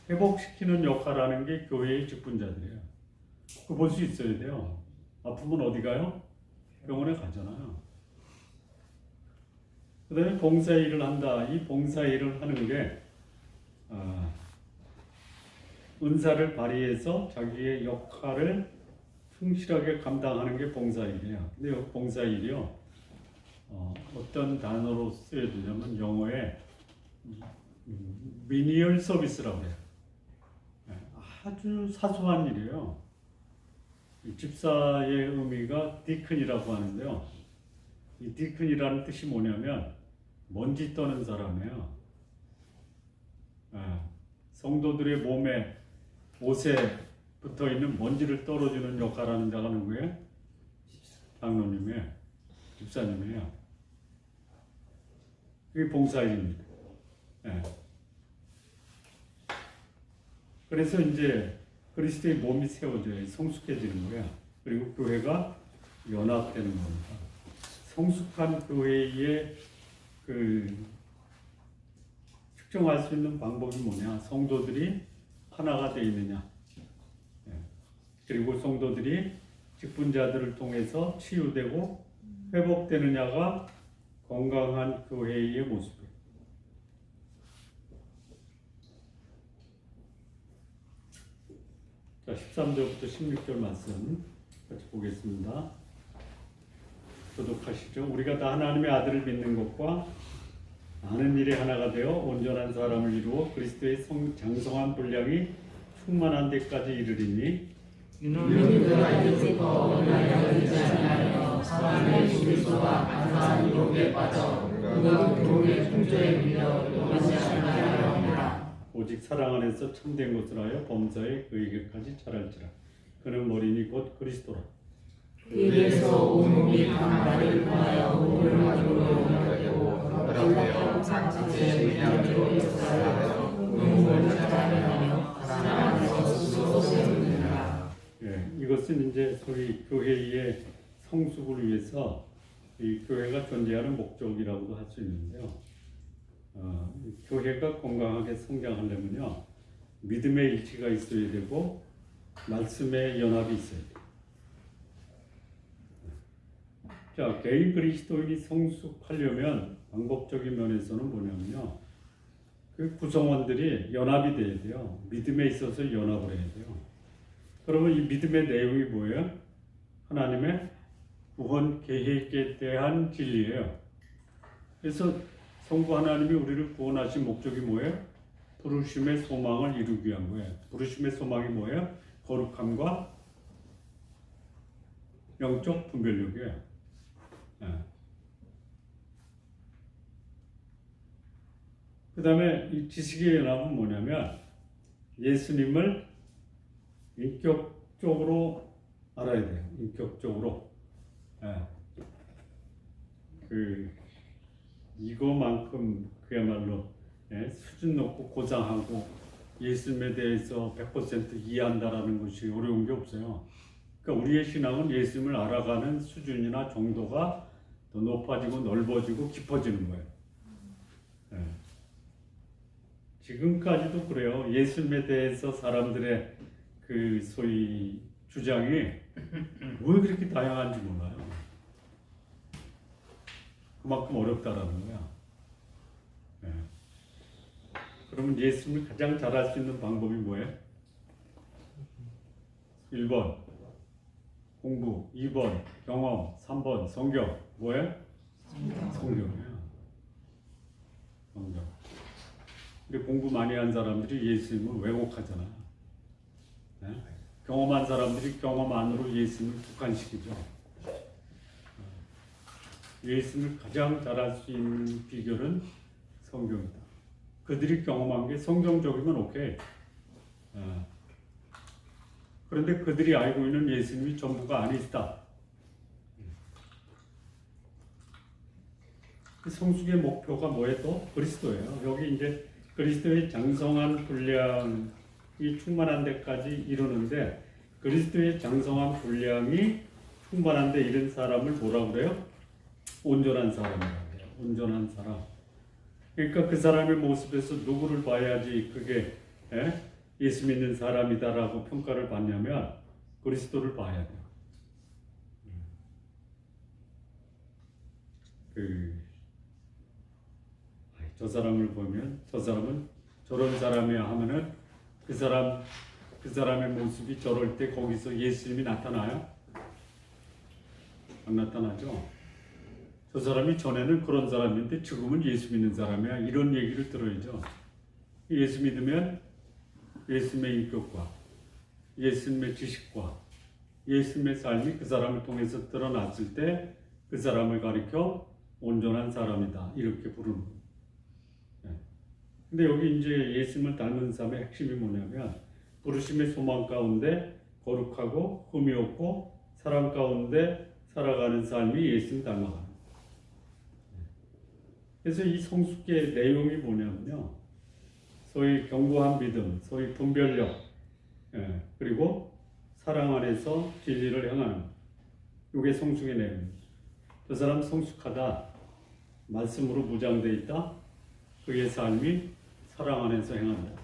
회복시키는 역할을 하는 게 교회의 직분자들이에요. 그거 볼 수 있어야 돼요. 아프면 어디 가요? 병원에 가잖아요. 그 다음에 봉사일을 한다. 이 봉사일을 하는 게 은사를 발휘해서 자기의 역할을 충실하게 감당하는 게 봉사일이에요. 근데 이 봉사일이요, 어떤 단어로 쓰여지냐면 영어에 미니얼 서비스라고 해요. 아주 사소한 일이에요. 이 집사의 의미가 디큰이라고 하는데요. 이 디큰이라는 뜻이 뭐냐면 먼지 떠는 사람이에요. 성도들의 몸에 옷에 붙어 있는 먼지를 떨어주는 역할을 하는 자가 누구예요? 장로님이에요. 집사님이에요. 그게 봉사일입니다. 그래서 이제 그리스도의 몸이 세워져야 성숙해지는 거야. 그리고 교회가 연합되는 겁니다. 성숙한 교회의 측정할 수 있는 방법이 뭐냐? 성도들이 하나가 되어 있느냐? 그리고 성도들이 직분자들을 통해서 치유되고 회복되느냐가 건강한 교회의 모습이에요. 자, 13절부터 16절 말씀 같이 보겠습니다. 교독하시죠. 우리가 다 하나님의 아들을 믿는 것과 아는 일에 하나가 되어 온전한 사람을 이루어 그리스도의 장성한 분량이 충만한 데까지 이르리니 이는 그가 인생과 원하여 의지하여 사람의 그리스도와 안산 유혹에 빠져 그가 교훈의 풍조에 밀려 용하지 않으려 합니다. 오직 사랑 안에서 참된 것을 하여 범사에 그에게까지 자랄지라. 그는 머리니 곧 그리스도라. 그에게서 온 몸이 하나를 통하여 몸을 만들어 연결되고 연락하고 상지의 의량으로 역사하여 몸을 찾아내며 사랑 안에서 스스로 세우느니라. 이것은 이제 소위 교회의 성숙을 위해서 이 교회가 존재하는 목적이라고도 할 수 있는데요. 교회가 건강하게 성장하려면요, 믿음의 일치가 있어야 되고 말씀의 연합이 있어야 돼요. 자, 개인 그리스도인이 성숙하려면 방법적인 면에서는 뭐냐면요, 그 구성원들이 연합이 돼야 돼요. 믿음에 있어서 연합을 해야 돼요. 그러면 이 믿음의 내용이 뭐예요? 하나님의 구원 계획에 대한 진리예요. 그래서 성부 하나님이 우리를 구원하신 목적이 뭐예요? 부르심의 소망을 이루기 위한 거예요. 부르심의 소망이 뭐예요? 거룩함과 영적 분별력이에요. 그 다음에 이 지식의 연합은 뭐냐면 예수님을 인격적으로 알아야 돼요. 인격적으로. 이거만큼 그야말로 수준 높고 고상하고 예수님에 대해서 100% 이해한다라는 것이 어려운 게 없어요. 그러니까 우리의 신앙은 예수님을 알아가는 수준이나 정도가 더 높아지고 넓어지고 깊어지는 거예요. 지금까지도 그래요. 예수님에 대해서 사람들의 그 소위 주장이 왜 그렇게 다양한지 몰라요. 그만큼 어렵다라는 거야. 그러면 예수님을 가장 잘할 수 있는 방법이 뭐예요? 1번 공부, 2번 경험, 3번 성경. 뭐예요? 성경이야. 성경. 근데 공부 많이 한 사람들이 예수님을 왜곡하잖아. 경험한 사람들이 경험 안으로 예수님을 국한시키죠. 예수님을 가장 잘할 수 있는 비결은 성경이다. 그들이 경험한 게 성경적이면 오케이. 그런데 그들이 알고 있는 예수님이 전부가 아니다. 그 성숙의 목표가 뭐예요? 또 그리스도예요. 여기 이제 그리스도의 장성한 분량이 충만한 데까지 이루는데, 그리스도의 장성한 분량이 충만한 데 이른 사람을 뭐라고 그래요? 온전한 사람이라고 해요. 온전한 사람. 그러니까 그 사람의 모습에서 누구를 봐야지 그게 예수 믿는 사람이다라고 평가를 받냐면 그리스도를 봐야 돼요. 저 사람을 보면 저 사람은 저런 사람이야 하면은 그 사람의 모습이 저럴 때 거기서 예수님이 나타나요? 안 나타나죠? 저 사람이 전에는 그런 사람인데 지금은 예수 믿는 사람이야, 이런 얘기를 들어야죠. 예수 믿으면 예수님의 인격과 예수님의 지식과 예수님의 삶이 그 사람을 통해서 드러났을 때 그 사람을 가리켜 온전한 사람이다 이렇게 부르는 거예요. 근데 여기 이제 예수님을 닮은 삶의 핵심이 뭐냐면 부르심의 소망 가운데 거룩하고 흠이 없고 사람 가운데 살아가는 삶이 예수님 닮아가는 거예요. 그래서 이 성숙기의 내용이 뭐냐면요, 소위 견고한 믿음, 소위 분별력, 그리고 사랑 안에서 진리를 향하는, 이게 성숙의 내용입니다. 그 사람 성숙하다, 말씀으로 무장되어 있다, 그의 삶이 사랑 안에서 행한다.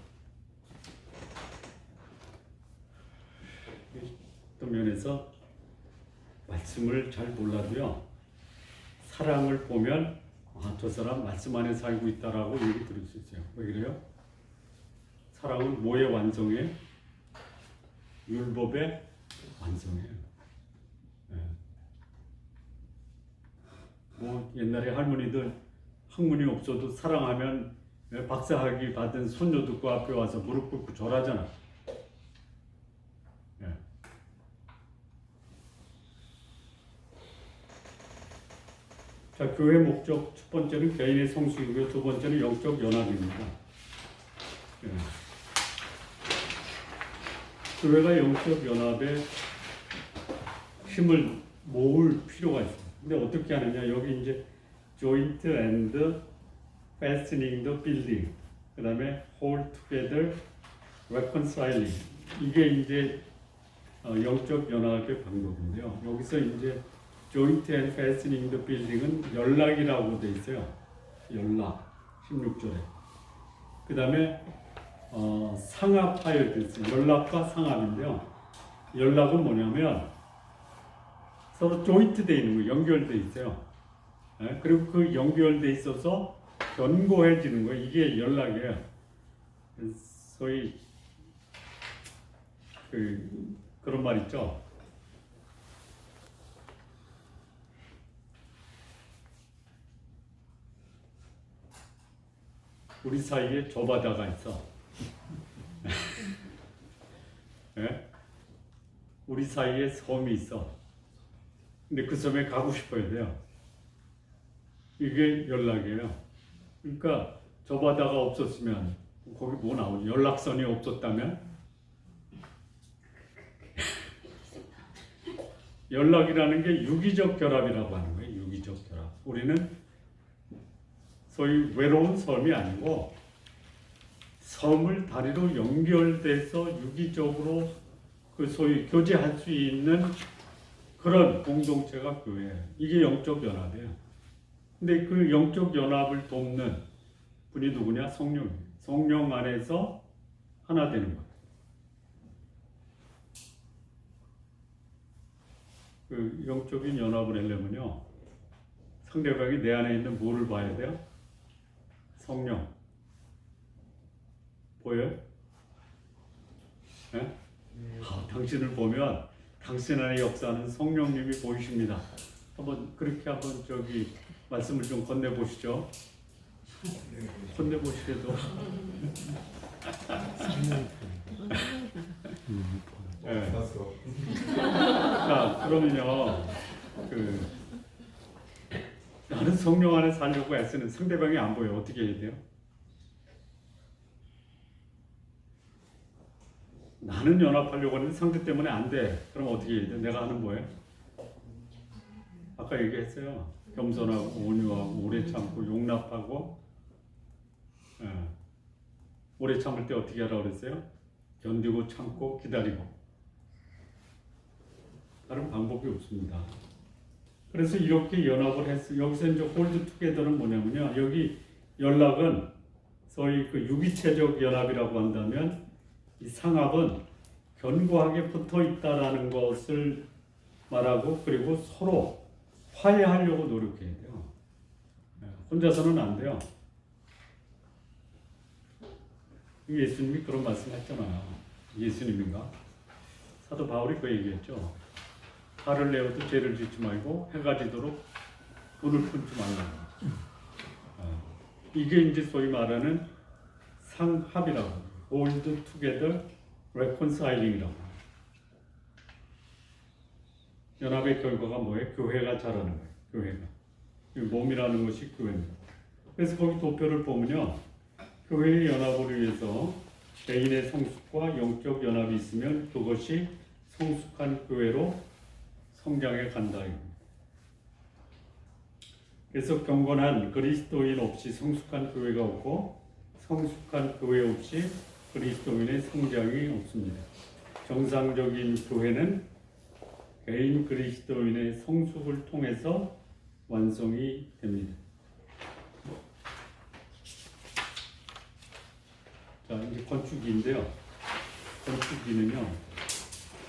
어떤 면에서 말씀을 잘 몰라도요, 사랑을 보면 저 사람 말씀 안에 살고 있다라고 얘기 들을 수 있어요. 왜 그래요? 사랑은 뭐의 완성이에요? 율법의 완성이에요. 뭐 옛날에 할머니들 학문이 없어도 사랑하면 박사학위 받은 손녀들 그 앞에 와서 무릎 꿇고 절하잖아. 자, 교회 목적 첫 번째는 개인의 성숙이고요, 두 번째는 영적 연합입니다. 교회가 영적 연합에 힘을 모을 필요가 있습니다. 근데 어떻게 하느냐? 여기 이제 joint and fastening the building, 그 다음에 hold together, reconciling, 이게 이제 영적 연합의 방법인데요. 여기서 이제 joint and fastening the building은 연락이라고 돼 있어요. 연락 16절에. 그 다음에 상합하여 있어요. 연락과 상합인데요. 연락은 뭐냐면 서로 조인트 되어 있는 거예요. 연결되어 있어요. 그리고 그 연결되어 있어서 견고해지는 거예요. 이게 연락이에요. 소위 그런 말 있죠. 우리 사이에 저 바다가 있어. 우리 사이에 섬이 있어. 근데 그 섬에 가고 싶어야 돼요. 이게 연락이에요. 그러니까 저 바다가 없었으면 거기 뭐 나오지? 연락선이 없었다면 연락이라는 게 유기적 결합이라고 하는 거예요. 유기적 결합. 우리는 소위 외로운 섬이 아니고 섬을 다리로 연결돼서 유기적으로 그 소위 교제할 수 있는 그런 공동체가 교회예요. 이게 영적 연합이에요. 근데 그 영적 연합을 돕는 분이 누구냐? 성령이에요. 성령 안에서 하나 되는 거예요. 그 영적인 연합을 하려면요, 상대방이 내 안에 있는 뭐를 봐야 돼요? 성령. 보여요? 당신을 보면 당신 안에 역사하는 성령님이 보이십니다. 그렇게 한번 말씀을 좀 건네보시죠. 건네보시게도. 네. 자, 그러면요, 나는 성령 안에 살려고 애쓰는 상대방이 안 보여. 어떻게 해야 돼요? 나는 연합하려고 하는데 상대 때문에 안 돼. 그럼 어떻게 해야 돼? 내가 하는 뭐예요? 아까 얘기했어요. 겸손하고 온유하고 오래 참고 용납하고. 오래 참을 때 어떻게 하라고 그랬어요? 견디고 참고 기다리고. 다른 방법이 없습니다. 그래서 이렇게 연합을 했어요. 여기서 이제 홀드 투게더는 뭐냐면요, 여기 연락은 소위 그 유기체적 연합이라고 한다면, 이 상합은 견고하게 붙어 있다라는 것을 말하고, 그리고 서로 화해하려고 노력해야 돼요. 혼자서는 안 돼요. 예수님이 그런 말씀했잖아요. 예수님인가? 사도 바울이 그 얘기했죠. 화를 내어도 죄를 짓지 말고 해가 지도록 불을 품지 말라. 이게 이제 소위 말하는 상합이라고 합니다. hold together reconciling이라고 합니다. 연합의 결과가 뭐예요? 교회가 자라는 거예요. 교회가. 이 몸이라는 것이 교회입니다. 그래서 거기 도표를 보면요. 교회의 연합을 위해서 개인의 성숙과 영적 연합이 있으면 그것이 성숙한 교회로 성장해 간다. 그래서 경건한 그리스도인 없이 성숙한 교회가 없고 성숙한 교회 없이 그리스도인의 성장이 없습니다. 정상적인 교회는 개인 그리스도인의 성숙을 통해서 완성이 됩니다. 자, 이제 건축기인데요. 건축기는요,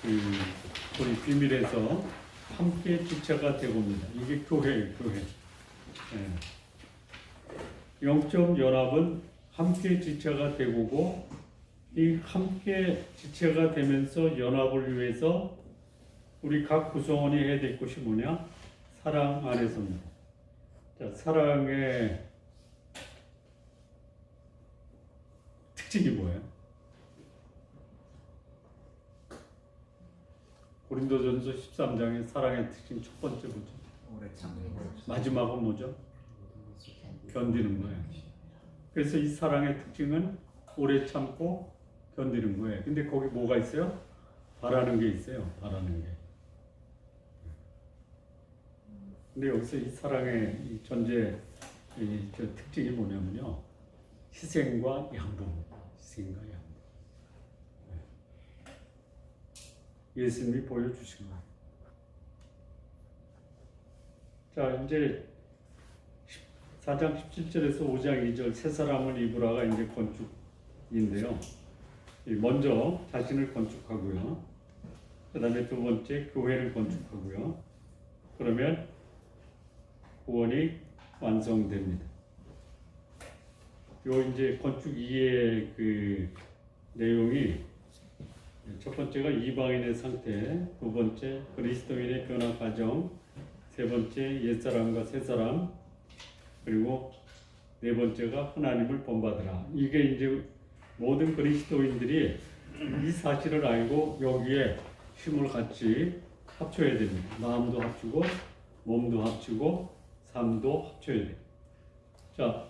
우리 비밀에서 함께 지체가 되고입니다. 이게 교회예요, 교회. 영적 연합은 함께 지체가 되고고, 이 함께 지체가 되면서 연합을 위해서 우리 각 구성원이 해야 될 것이 뭐냐? 사랑 안에서입니다. 자, 사랑의 특징이 뭐예요? 고린도전서 13장의 사랑의 특징 첫 번째 뭐죠? 오래 참는 거. 마지막은 뭐죠? 견디는 거예요. 그래서 이 사랑의 특징은 오래 참고 견디는 거예요. 근데 거기 뭐가 있어요? 바라는 게 있어요. 바라는 게. 근데 여기서 이 사랑의 이 존재 저 특징이 뭐냐면요. 희생과 양보입니다. 희생과 양보. 예수님이 보여주신 거예요. 자, 이제 4장 17절에서 5장 2절 세 사람을 입으라가 이제 건축인데요. 먼저 자신을 건축하고요. 그 다음에 두 번째 교회를 건축하고요. 그러면 구원이 완성됩니다. 요 이제 건축 2의 그 내용이 첫 번째가 이방인의 상태, 두 번째 그리스도인의 변화 과정, 세 번째 옛사람과 새사람, 그리고 네 번째가 하나님을 본받으라. 이게 이제 모든 그리스도인들이 이 사실을 알고 여기에 힘을 같이 합쳐야 됩니다. 마음도 합치고 몸도 합치고 삶도 합쳐야 돼요. 자,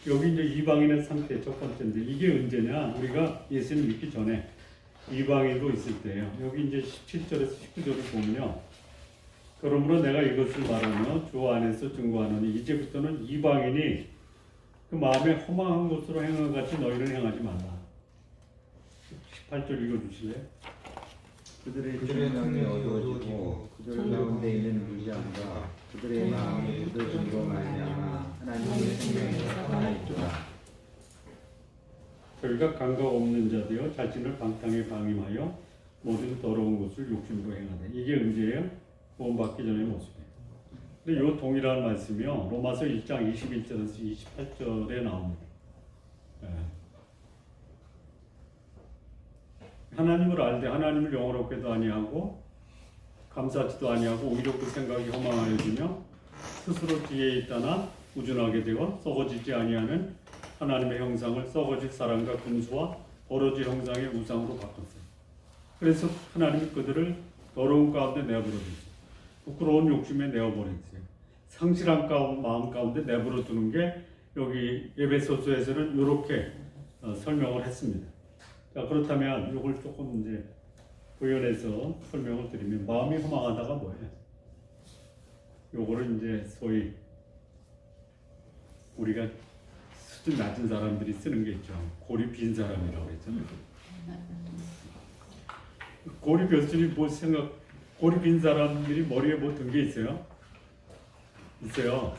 여기 이제 이방인의 상태 첫 번째인데 이게 언제냐? 우리가 예수님 믿기 전에 이방인도 있을 때예요. 여기 이제 17절에서 19절을 보면요. 그러므로 내가 이것을 말하며 주 안에서 증거하노니 이제부터는 이방인이 그 마음에 허망한 것으로 행한 같이 너희는 행하지 말라. 18절 읽어주실래요? 그들의 눈이 어두워지고 그들 가운데 있는 무지함과 그들의 마음이 굳어짐으로 말미암아 하나님의 생명에서 떠나있도다. 저희가 감각 없는 자되어 자신을 방탕에 방임하여 모든 더러운 것을 욕심으로 행하되 이게 언제예요? 구원받기 전의 모습이에요. 근데 이 동일한 말씀이요 로마서 1장 21절에서 28절에 나옵니다. 하나님을 알되 하나님을 영원롭게도 아니하고 감사하지도 아니하고 오히려 그 생각이 허망하여지며 스스로 지혜에 있다나 우준하게 되어 썩어지지 아니하는 하나님의 형상을 썩어질 사람과 금수와 버러질 형상의 우상으로 바꿨어요. 그래서 하나님이 그들을 더러운 가운데 내버려두셨어요. 부끄러운 욕심에 내어버렸어요. 상실한 마음 가운데 내버려 두는 게 여기 에베소서에서는 이렇게 설명을 했습니다. 자, 그렇다면 이걸 조금 이제 부연해서 설명을 드리면 마음이 허망하다가 뭐예요? 요거를 이제 소위 우리가 수준 낮은 사람들이 쓰는 게 있죠. 골이 빈 사람이라고 그랬잖아요. 골이 빈 뭐 생각? 골이 빈 사람들이 머리에 뭐 든 게 있어요? 있어요.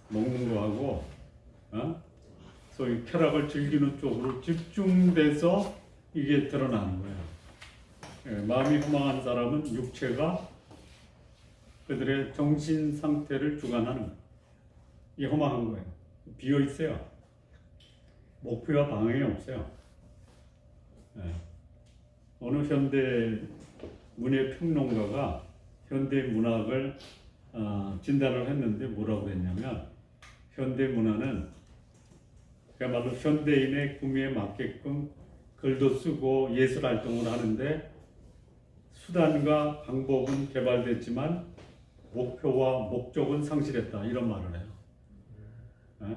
먹는 거 하고, 소위 쾌락을 즐기는 쪽으로 집중돼서 이게 드러나는 거예요. 예, 마음이 허망한 사람은 육체가 그들의 정신 상태를 주관하는 거예요. 이게 허망한 거예요. 비어 있어요. 목표와 방향이 없어요. 예. 어느 현대 문예 평론가가 현대 문학을 진단을 했는데 뭐라고 그랬냐면 현대 문화는 그야말로 현대인의 구미에 맞게끔 글도 쓰고 예술 활동을 하는데 수단과 방법은 개발됐지만 목표와 목적은 상실했다 이런 말을 해요. 예?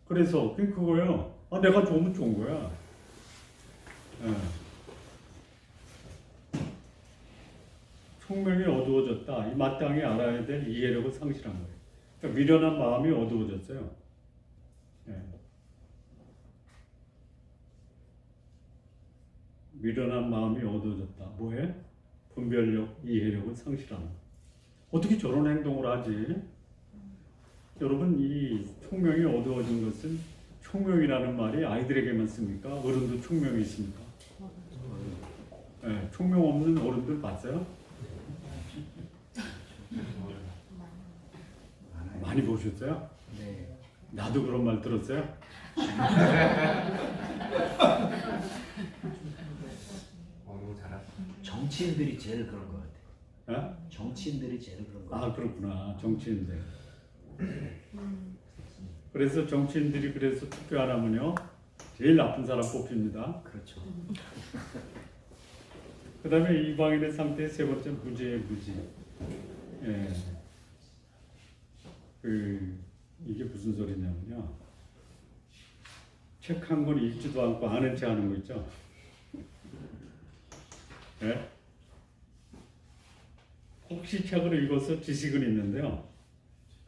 그래서 그거예요. 아, 내가 좋으면 좋은 거야. 예. 총명이 어두워졌다. 이 마땅히 알아야 될 이해력을 상실한 거예요. 그러니까 미련한 마음이 어두워졌어요. 예. 미련한 마음이 어두워졌다. 뭐해? 분별력, 이해력을 상실하는 거예요. 어떻게 저런 행동을 하지? 여러분, 이 총명이 어두워진 것은 총명이라는 말이 아이들에게만 씁니까? 어른도 총명이 있습니까? 네, 총명 없는 어른들 봤어요? 많이 보셨어요? 네. 나도 그런 말 들었어요? 너무 잘했어. 정치인들이 제일 그런 것 같아요. 어? 정치인들이 제일 그런 것 같아요. 아, 그렇구나. 정치인들. 그래서 정치인들이 그래서 투표 안 하면요 제일 나쁜 사람 뽑힙니다. 그렇죠. 그 다음에 이방인의 상태 세 번째 무죄의 무지. 예. 이게 무슨 소리냐면요. 책 한 권 읽지도 않고 아는 체 하는 거 있죠. 예? 혹시 책을 읽어서 지식은 있는데요.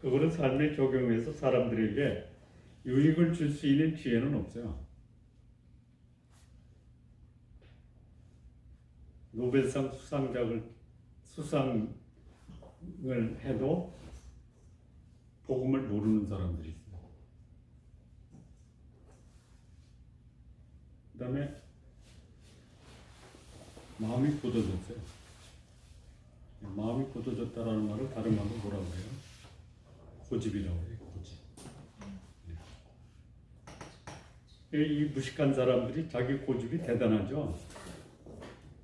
그거를 삶에 적용해서 사람들에게 유익을 줄 수 있는 기회는 없어요. 노벨상 수상을 해도 복음을 모르는 사람들이 있어요. 그 다음에 마음이 굳어졌어요. 마음이 굳어졌다라는 말을 다른 말로 뭐라고 해요? 고집이라고 해요. 고집. 이 무식한 사람들이 자기 고집이 대단하죠.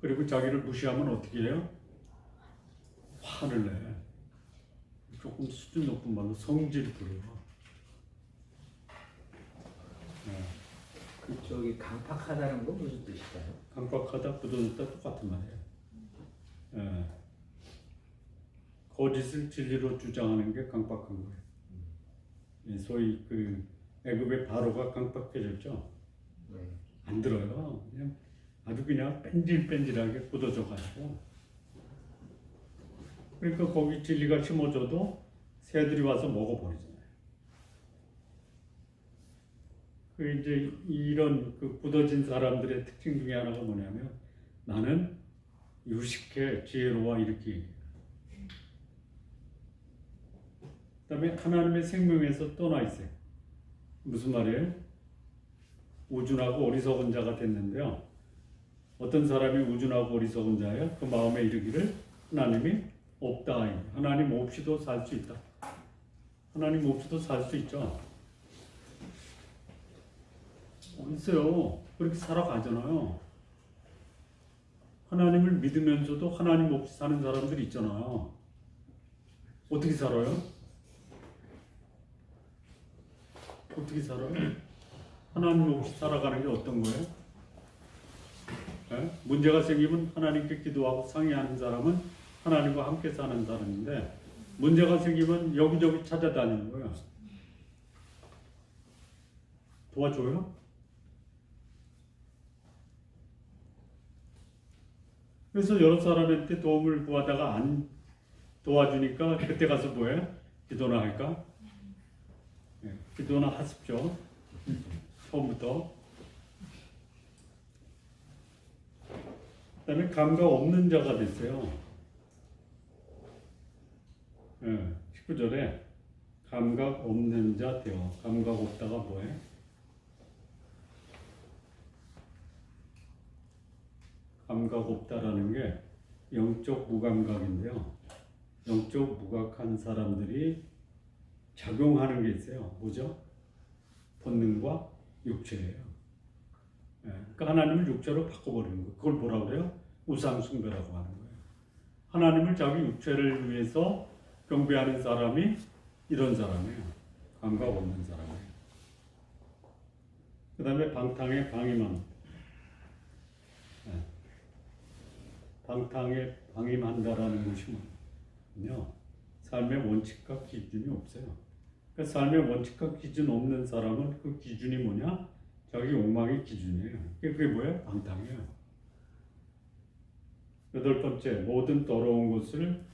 그리고 자기를 무시하면 어떻게 해요? 화를 내. 조금 수준 높은 말로 성질 부려요. 네. 그쪽이 강팍하다는 건 무슨 뜻일까요? 강박하다, 굳어졌다 똑같은 말이에요. 네. 거짓을 진리로 주장하는 게 강박한 거예요. 소위 애굽의 바로가 강박해졌죠. 네. 안 들어요. 그냥 아주 그냥 뺀질뺀질하게 굳어져가지고. 그러니까 거기 진리가 심어져도 새들이 와서 먹어버리잖아요. 이제 이런 굳어진 사람들의 특징 중에 하나가 뭐냐면 나는 유식해, 지혜로워 이렇게. 그다음에 하나님의 생명에서 떠나 있어요. 무슨 말이에요? 우준하고 어리석은 자가 됐는데요. 어떤 사람이 우준하고 어리석은 자예요? 그 마음에 이르기를 하나님이 없다. 하나님 없이도 살 수 있다. 하나님 없이도 살 수 있죠. 있어요. 그렇게 살아가잖아요. 하나님을 믿으면서도 하나님 없이 사는 사람들이 있잖아요. 어떻게 살아요? 어떻게 살아요? 하나님 없이 살아가는 게 어떤 거예요? 네? 문제가 생기면 하나님께 기도하고 상의하는 사람은 하나님과 함께 사는 사람인데 문제가 생기면 여기저기 찾아다니는 거예요. 도와줘요? 그래서 여러 사람한테 도움을 구하다가 안 도와주니까 그때 가서 뭐해? 기도나 할까? 네, 기도나 하십시오. 처음부터. 그 다음에 감각 없는 자가 됐어요. 네, 19절에 감각 없는 자 되어. 감각 없다가 뭐해? 감각 없다라는 게 영적 무감각인데요. 영적 무각한 사람들이 작용하는 게 있어요. 뭐죠? 본능과 육체예요. 그러니까 하나님을 육체로 바꿔버리는 거예요. 그걸 뭐라고 그래요? 우상숭배라고 하는 거예요. 하나님을 자기 육체를 위해서 경배하는 사람이 이런 사람이에요. 감각 없는 사람이에요. 그 다음에 방탕에 방임함. 방탕에 방임한다라는 것이 뭐냐? 삶의 원칙과 기준이 없어요. 그러니까 삶의 원칙과 기준 없는 사람은 그 기준이 뭐냐? 자기 욕망의 기준이에요. 그게 뭐예요? 방탕이에요. 8번째, 모든 더러운 것을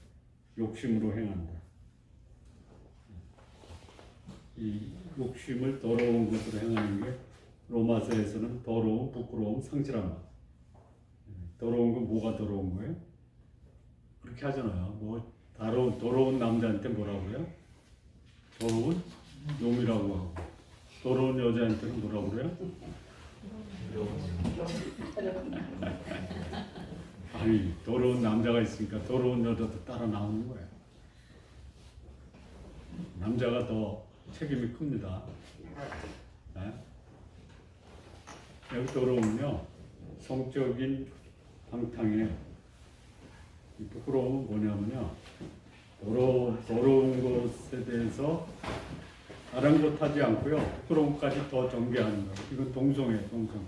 욕심으로 행한다. 이 욕심을 더러운 것으로 행하는 게 로마서에서는 더러움, 부끄러움, 상실한 것. 더러운 건 뭐가 더러운 거예요? 그렇게 하잖아요. 뭐 더러운 남자한테 뭐라고요? 더러운 놈이라고 하고, 더러운 여자한테는 뭐라고 그래요? 아니, 더러운 남자가 있으니까 더러운 여자도 따라 나오는 거예요. 남자가 더 책임이 큽니다. 네? 여기 더러움은요, 성적인 방탕에, 부끄러움은 뭐냐면요, 더러운 것에 대해서 아랑곳하지 않고요, 부끄러움까지 더 전개하는 거예요. 이건 동성이에요, 동성.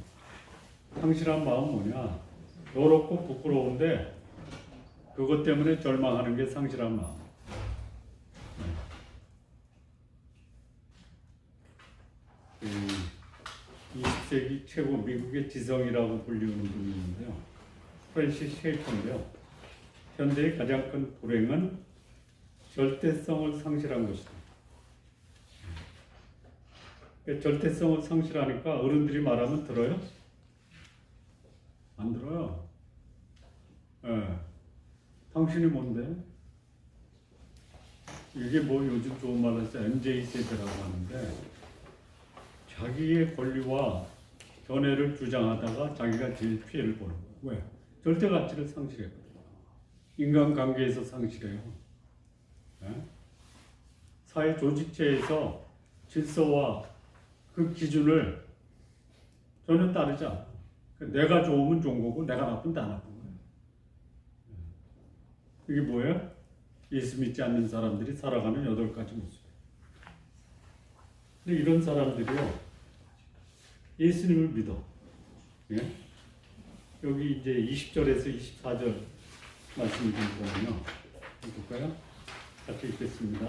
상실한 마음은 뭐냐? 더럽고 부끄러운데 그것 때문에 절망하는 게 상실한 마음. 20세기 최고 미국의 지성이라고 불리우는 분이 있는데요. 프랜시스 쉐이커인데요. 현대의 가장 큰 불행은 절대성을 상실한 것이다. 절대성을 상실하니까 어른들이 말하면 들어요? 안 들어요. 당신이 뭔데? 이게 뭐 요즘 좋은 말로 해서 MZ세대라고 하는데, 자기의 권리와 견해를 주장하다가 자기가 제일 피해를 보는 거예요. 왜? 절대 가치를 상실했거든요. 인간관계에서 상실해요. 사회 조직체에서 질서와 그 기준을 전혀 따르지 않아. 내가 좋으면 좋은 거고 내가 나쁘면 다 나쁜 거예요. 이게 뭐예요? 예수 믿지 않는 사람들이 살아가는 8가지 모습. 근데 이런 사람들이요, 예수님을 믿어. 예? 여기 이제 20절에서 24절 말씀을 좀 보면요. 볼까요? 같이 읽겠습니다.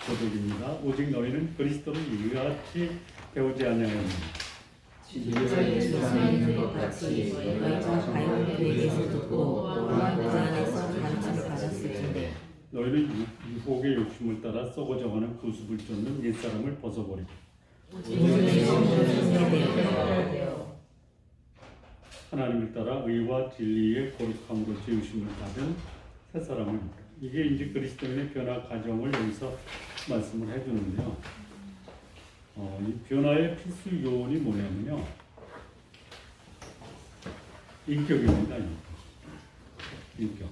고독입니다. 오직 너희는 그리스도를 이같이 배우지 아니하였느냐. 진리를 주장하는 것 같이 너희가 바요에게서 듣고 또한 그 안에서 가르침받았을 텐데 너희는 유혹의 욕심을 따라 썩어져가는 구습을 쫓는 옛사람을 벗어버리고 하나님을 따라 의와 진리의 거룩함으로 지으심을 받은 새 사람입니다. 이게 이제 그리스도인의 변화 과정을 여기서 말씀을 해주는데요. 이 변화의 필수 요원이 뭐냐면요, 인격입니다. 인격.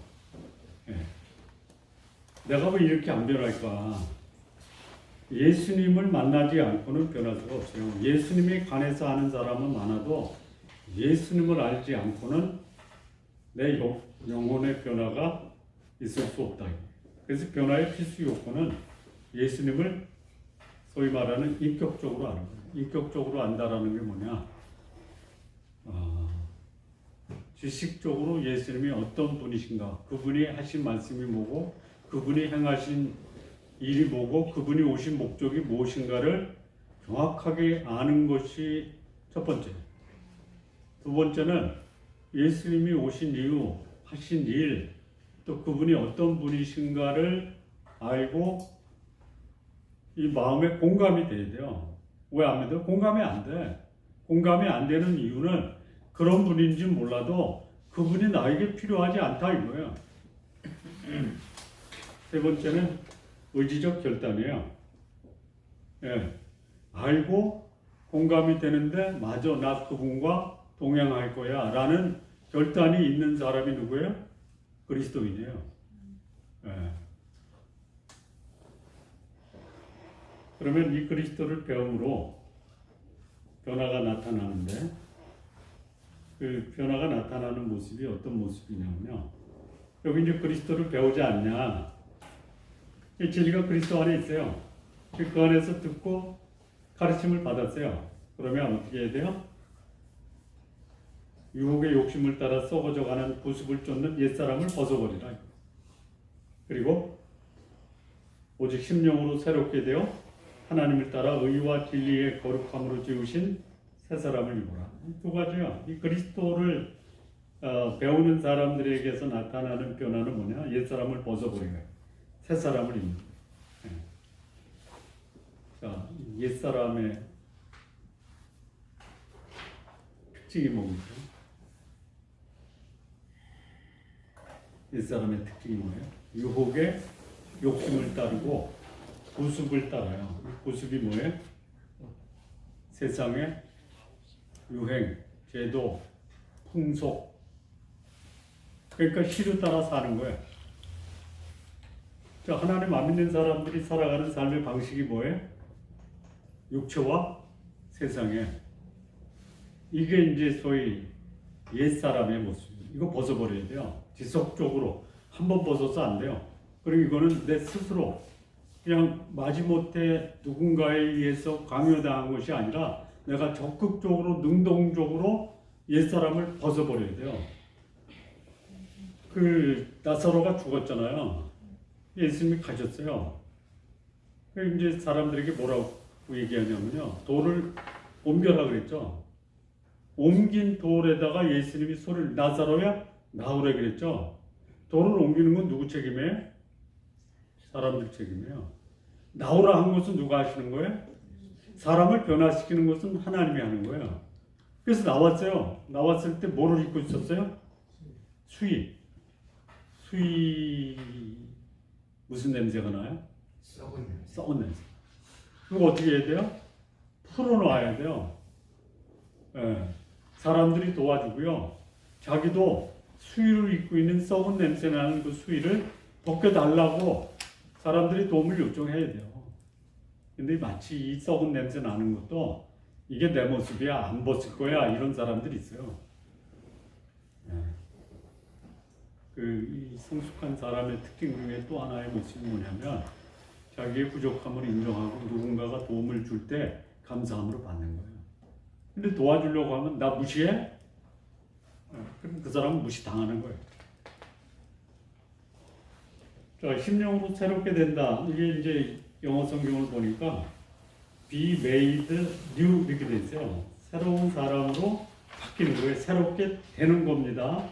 예. 내가 왜 이렇게 안 변할까? 예수님을 만나지 않고는 변할 수가 없어요. 예수님에 관해서 아는 사람은 많아도 예수님을 알지 않고는 내 영혼의 변화가 있을 수 없다. 그래서 변화의 필수 요건은 예수님을 소위 말하는 인격적으로 아는 거예요. 인격적으로 안다라는 게 뭐냐? 지식적으로 예수님이 어떤 분이신가, 그분이 하신 말씀이 뭐고, 그분이 행하신 일이 뭐고, 그분이 오신 목적이 무엇인가를 정확하게 아는 것이 첫 번째. 두 번째는 예수님이 오신 이유, 하신 일, 또 그분이 어떤 분이신가를 알고 이 마음에 공감이 돼야 돼요. 왜 안 믿어요? 공감이 안 돼. 공감이 안 되는 이유는 그런 분인지 몰라도 그분이 나에게 필요하지 않다 이거예요. 세 번째는 의지적 결단이에요. 예. 알고 공감이 되는데 맞아, 나 그분과 동행할 거야 라는 결단이 있는 사람이 누구예요? 그리스도인이에요. 예. 그러면 이 그리스도를 배움으로 변화가 나타나는데, 그 변화가 나타나는 모습이 어떤 모습이냐면요, 여기 이제 그리스도를 배우지 않냐, 이 진리가 그리스도 안에 있어요. 그 안에서 듣고 가르침을 받았어요. 그러면 어떻게 해야 돼요? 유혹의 욕심을 따라 썩어져가는 구습을 쫓는 옛사람을 벗어버리라. 그리고 오직 심령으로 새롭게 되어 하나님을 따라 의와 진리의 거룩함으로 지으신 새 사람을 입어라. 이 두 가지야. 이 그리스도를 배우는 사람들에게서 나타나는 변화는 뭐냐? 옛사람을 벗어버리는 거예요. 새 사람을 입는 거예요. 자, 옛사람의 특징이 뭡니까? 옛사람의 특징이 뭐예요? 유혹의 욕심을 따르고 구습을 따라요. 구습이 뭐예요? 세상의 유행, 제도, 풍속, 그러니까 시를 따라 사는 거예요. 자, 하나님 안 믿는 사람들이 살아가는 삶의 방식이 뭐예요? 육체와 세상에. 이게 이제 소위 옛사람의 모습이에요. 이거 벗어버려야 돼요. 지속적으로. 한번 벗어서 안 돼요. 그리고 이거는 내 스스로 그냥 마지못해 누군가에 의해서 강요당한 것이 아니라 내가 적극적으로 능동적으로 옛사람을 벗어버려야 돼요. 그 나사로가 죽었잖아요. 예수님이 가셨어요. 이제 사람들에게 뭐라고 얘기하냐면요. 돌을 옮겨라 그랬죠. 옮긴 돌에다가 예수님이 소리를 나사로야 나오래 그랬죠. 돌을 옮기는 건 누구 책임이에요? 사람들 책임이에요. 나오라 한 것은 누가 하시는 거예요? 사람을 변화시키는 것은 하나님이 하는 거예요. 그래서 나왔어요. 나왔을 때 뭐를 입고 있었어요? 수의. 수의 무슨 냄새가 나요? 썩은 냄새. 그거 어떻게 해야 돼요? 풀어놔야 돼요. 예. 사람들이 도와주고요. 자기도 수의를 입고 있는 썩은 냄새 나는 그 수의를 벗겨달라고 사람들이 도움을 요청해야 돼요. 근데 마치 이 썩은 냄새 나는 것도 이게 내 모습이야, 안 벗을 거야, 이런 사람들이 있어요. 이 성숙한 사람의 특징 중에 또 하나의 모습이 뭐냐면 자기의 부족함을 인정하고 누군가가 도움을 줄 때 감사함으로 받는 거예요. 근데 도와주려고 하면 나 무시해? 그럼 그 사람은 무시당하는 거예요. 자, 심령으로 새롭게 된다. 이게 이제 영어 성경을 보니까 be made new 이렇게 돼 있어요. 새로운 사람으로 바뀌는 거예요. 새롭게 되는 겁니다.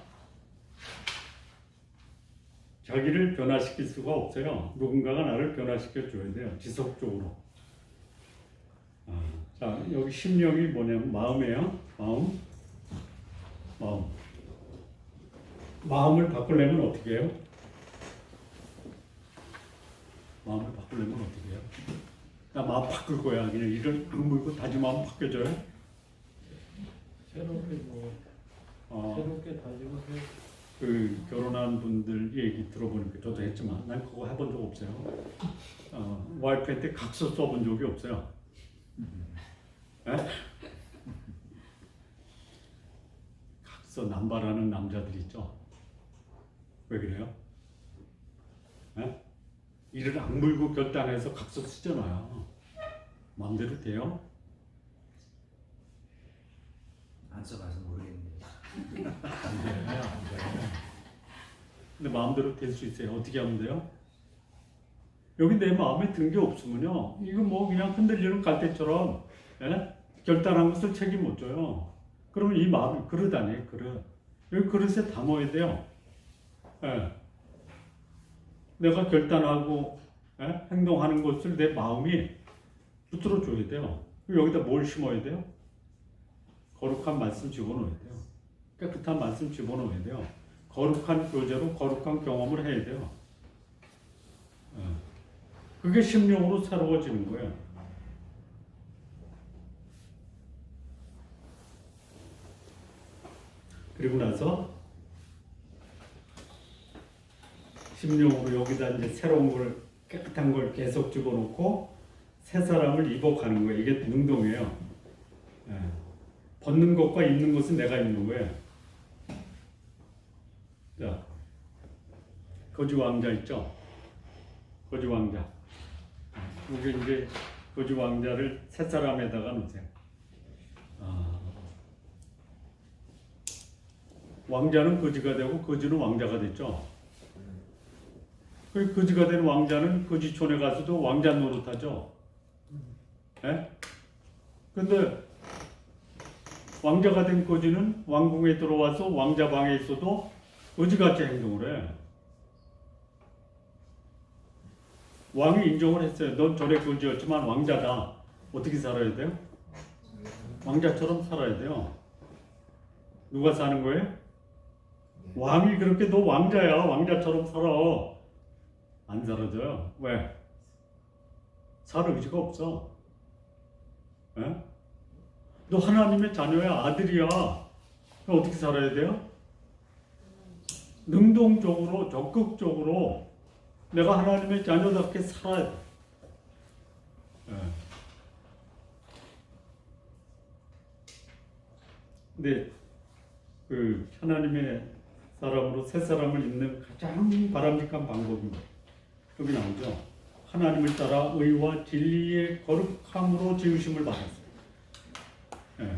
자기를 변화시킬 수가 없어요. 누군가가 나를 변화시켜 줘야 돼요. 지속적으로. 자, 여기 심령이 뭐냐면 마음이에요. 마음. 마음을 바꾸려면 어떻게 해요? 마음을 바꾸려면 어떻게 해요? 나 마음 바꿀 거야. 그냥 이런 물고 다짐하면 바뀌어져요? 새롭게 새롭게 다지고 그 결혼한 분들 얘기 들어보니까 저도 했지만 난 그거 해본 적 없어요. 와이프한테 각서 써본 적이 없어요. 각서 남발하는 남자들 있죠. 왜 그래요? 이를 악물고 결단해서 각서 쓰잖아요. 마음대로 돼요? 안 써봐서 모르겠는데. 안 돼. 근데 마음대로 될 수 있어요. 어떻게 하면 돼요? 여기 내 마음에 든 게 없으면요. 이거 뭐 그냥 흔들리는 갈대처럼 결단한 것을 책임 못 져요. 그러면 이 마음이 그릇 아니에요. 그릇. 여기 그릇에 담아야 돼요. 내가 결단하고 행동하는 것을 내 마음이 붙들어 줘야 돼요. 여기다 뭘 심어야 돼요? 거룩한 말씀 집어넣어야 돼요. 깨끗한 말씀 집어넣어야 돼요. 거룩한 교제로 거룩한 경험을 해야 돼요. 그게 심령으로 새로워지는 거예요. 그리고 나서 심령으로 여기다 이제 새로운 걸 깨끗한 걸 계속 집어넣고 새 사람을 입어가는 거예요. 이게 능동이에요. 벗는 것과 입는 것은 내가 입는 거예요. 자, 거지 왕자 있죠? 거지 왕자. 여기 이제 거지 왕자를 새 사람에다가 놓으세요. 왕자는 거지가 되고 거지는 왕자가 됐죠. 그 거지가 된 왕자는 거지촌에 가서도 왕자 노릇하죠. 예? 근데 왕자가 된 거지는 왕궁에 들어와서 왕자 방에 있어도 거지같이 행동을 해. 왕이 인정을 했어요. 넌 전에 거지였지만 왕자다. 어떻게 살아야 돼요? 왕자처럼 살아야 돼요. 누가 사는 거예요? 왕이 그렇게 너 왕자야. 왕자처럼 살아. 안 살아줘요. 왜? 살 의지가 없어. 에? 너 하나님의 자녀야. 아들이야. 그럼 어떻게 살아야 돼요? 능동적으로 적극적으로 내가 하나님의 자녀답게 살아야 돼. 예. 근데 그 하나님의 사람으로 새 사람을 잇는 가장 바람직한 방법이 여기 나오죠. 하나님을 따라 의와 진리의 거룩함으로 지으심을 받았어요. 예.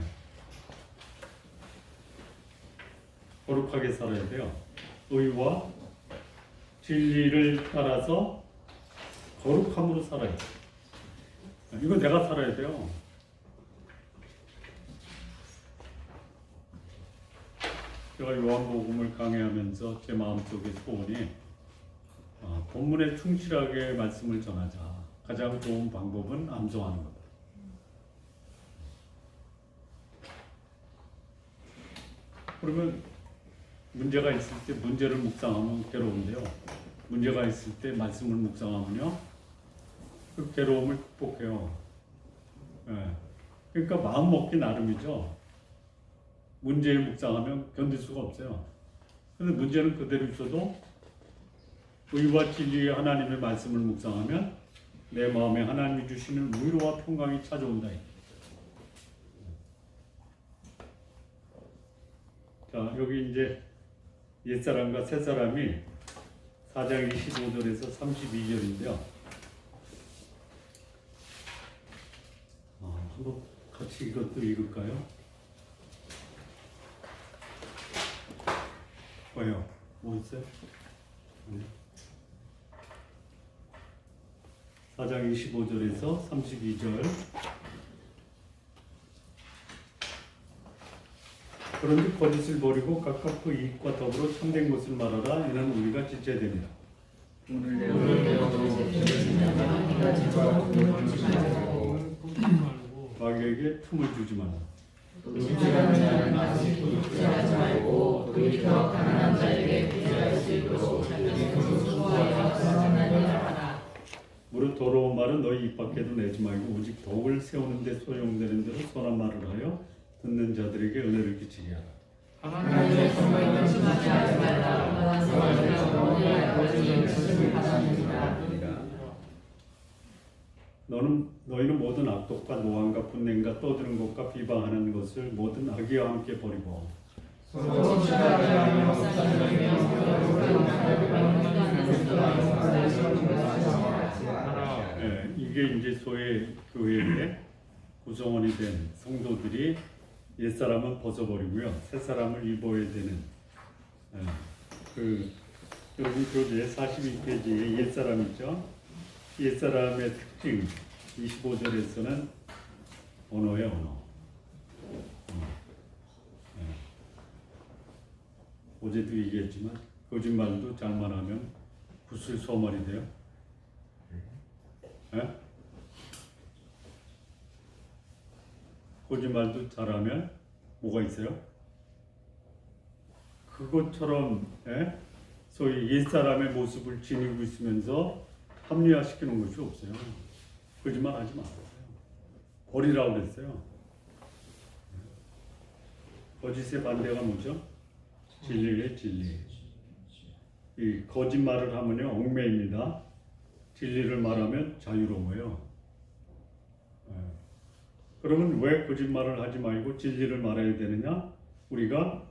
거룩하게 살아야 돼요. 의와 진리를 따라서 거룩함으로 살아야 돼요. 이거 내가 살아야 돼요. 제가 요한복음을 강해하면서 제 마음속의 소원이 본문에 충실하게 말씀을 전하자. 가장 좋은 방법은 암송하는 거다. 그러면 문제가 있을 때 문제를 묵상하면 괴로운데요. 문제가 있을 때 말씀을 묵상하면요, 그 괴로움을 극복해요. 예. 그러니까 마음 먹기 나름이죠. 문제를 묵상하면 견딜 수가 없어요. 그런데 문제는 그대로 있어도 의와 진리의 하나님의 말씀을 묵상하면 내 마음에 하나님이 주시는 위로와 평강이 찾아온다. 자, 여기 이제 옛사람과 새사람이 4장 25절에서 32절인데요. 한번 같이 이것도 읽을까요? 뭐요? 뭐 있어요? 4장 25절에서 32절. 그런데 거짓을 버리고 각각 그 이익과 더불어 참된 것을 말하라. 이는 우리가 지쳐야 됩니다. 오늘 내 마귀에게 틈을 주지 마라. 의지하는 자는 아직 의지하지 말고 돌이켜 가난한 자에게 구제할 수 있도록 수고하여 선하게 하라. 무릇 더러운 말은 너희 입 밖에도 내지 말고 오직 덕을 세우는 데 소용되는 대로 선한 말을 하여 듣는 자들에게 은혜를 끼치게 하라. 하나님의 성령을 심하지 하지 말라. 하나님의 성령을 아버지의 말씀을 받았느니라. 너희는 모든 악독과 노함과 분냄과 떠드는 것과 비방하는 것을 모든 악의와 함께 버리고 서로 친절하게 하며 사랑하며 이게 이제 소의 교회의 구성원이 된 성도들이 옛사람은 벗어버리고요, 새사람을 입어야 되는 여기 교재 42페이지에 옛사람 있죠? 옛사람의 특징 25절에서는 언어예요, 언어. 어제도 얘기했지만 거짓말도 잘만 하면 구슬 소말이 돼요. 거짓말도 잘하면 뭐가 있어요? 그것처럼 소위 옛사람의 모습을 지니고 있으면서 합리화시키는 것이 없어요. 거짓말 하지 마세요. 버리라고 그랬어요. 거짓의 반대가 뭐죠? 진리의 진리. 이 거짓말을 하면요 얽매입니다. 진리를 말하면 자유로워요. 그러면 왜 거짓말을 하지 말고 진리를 말해야 되느냐? 우리가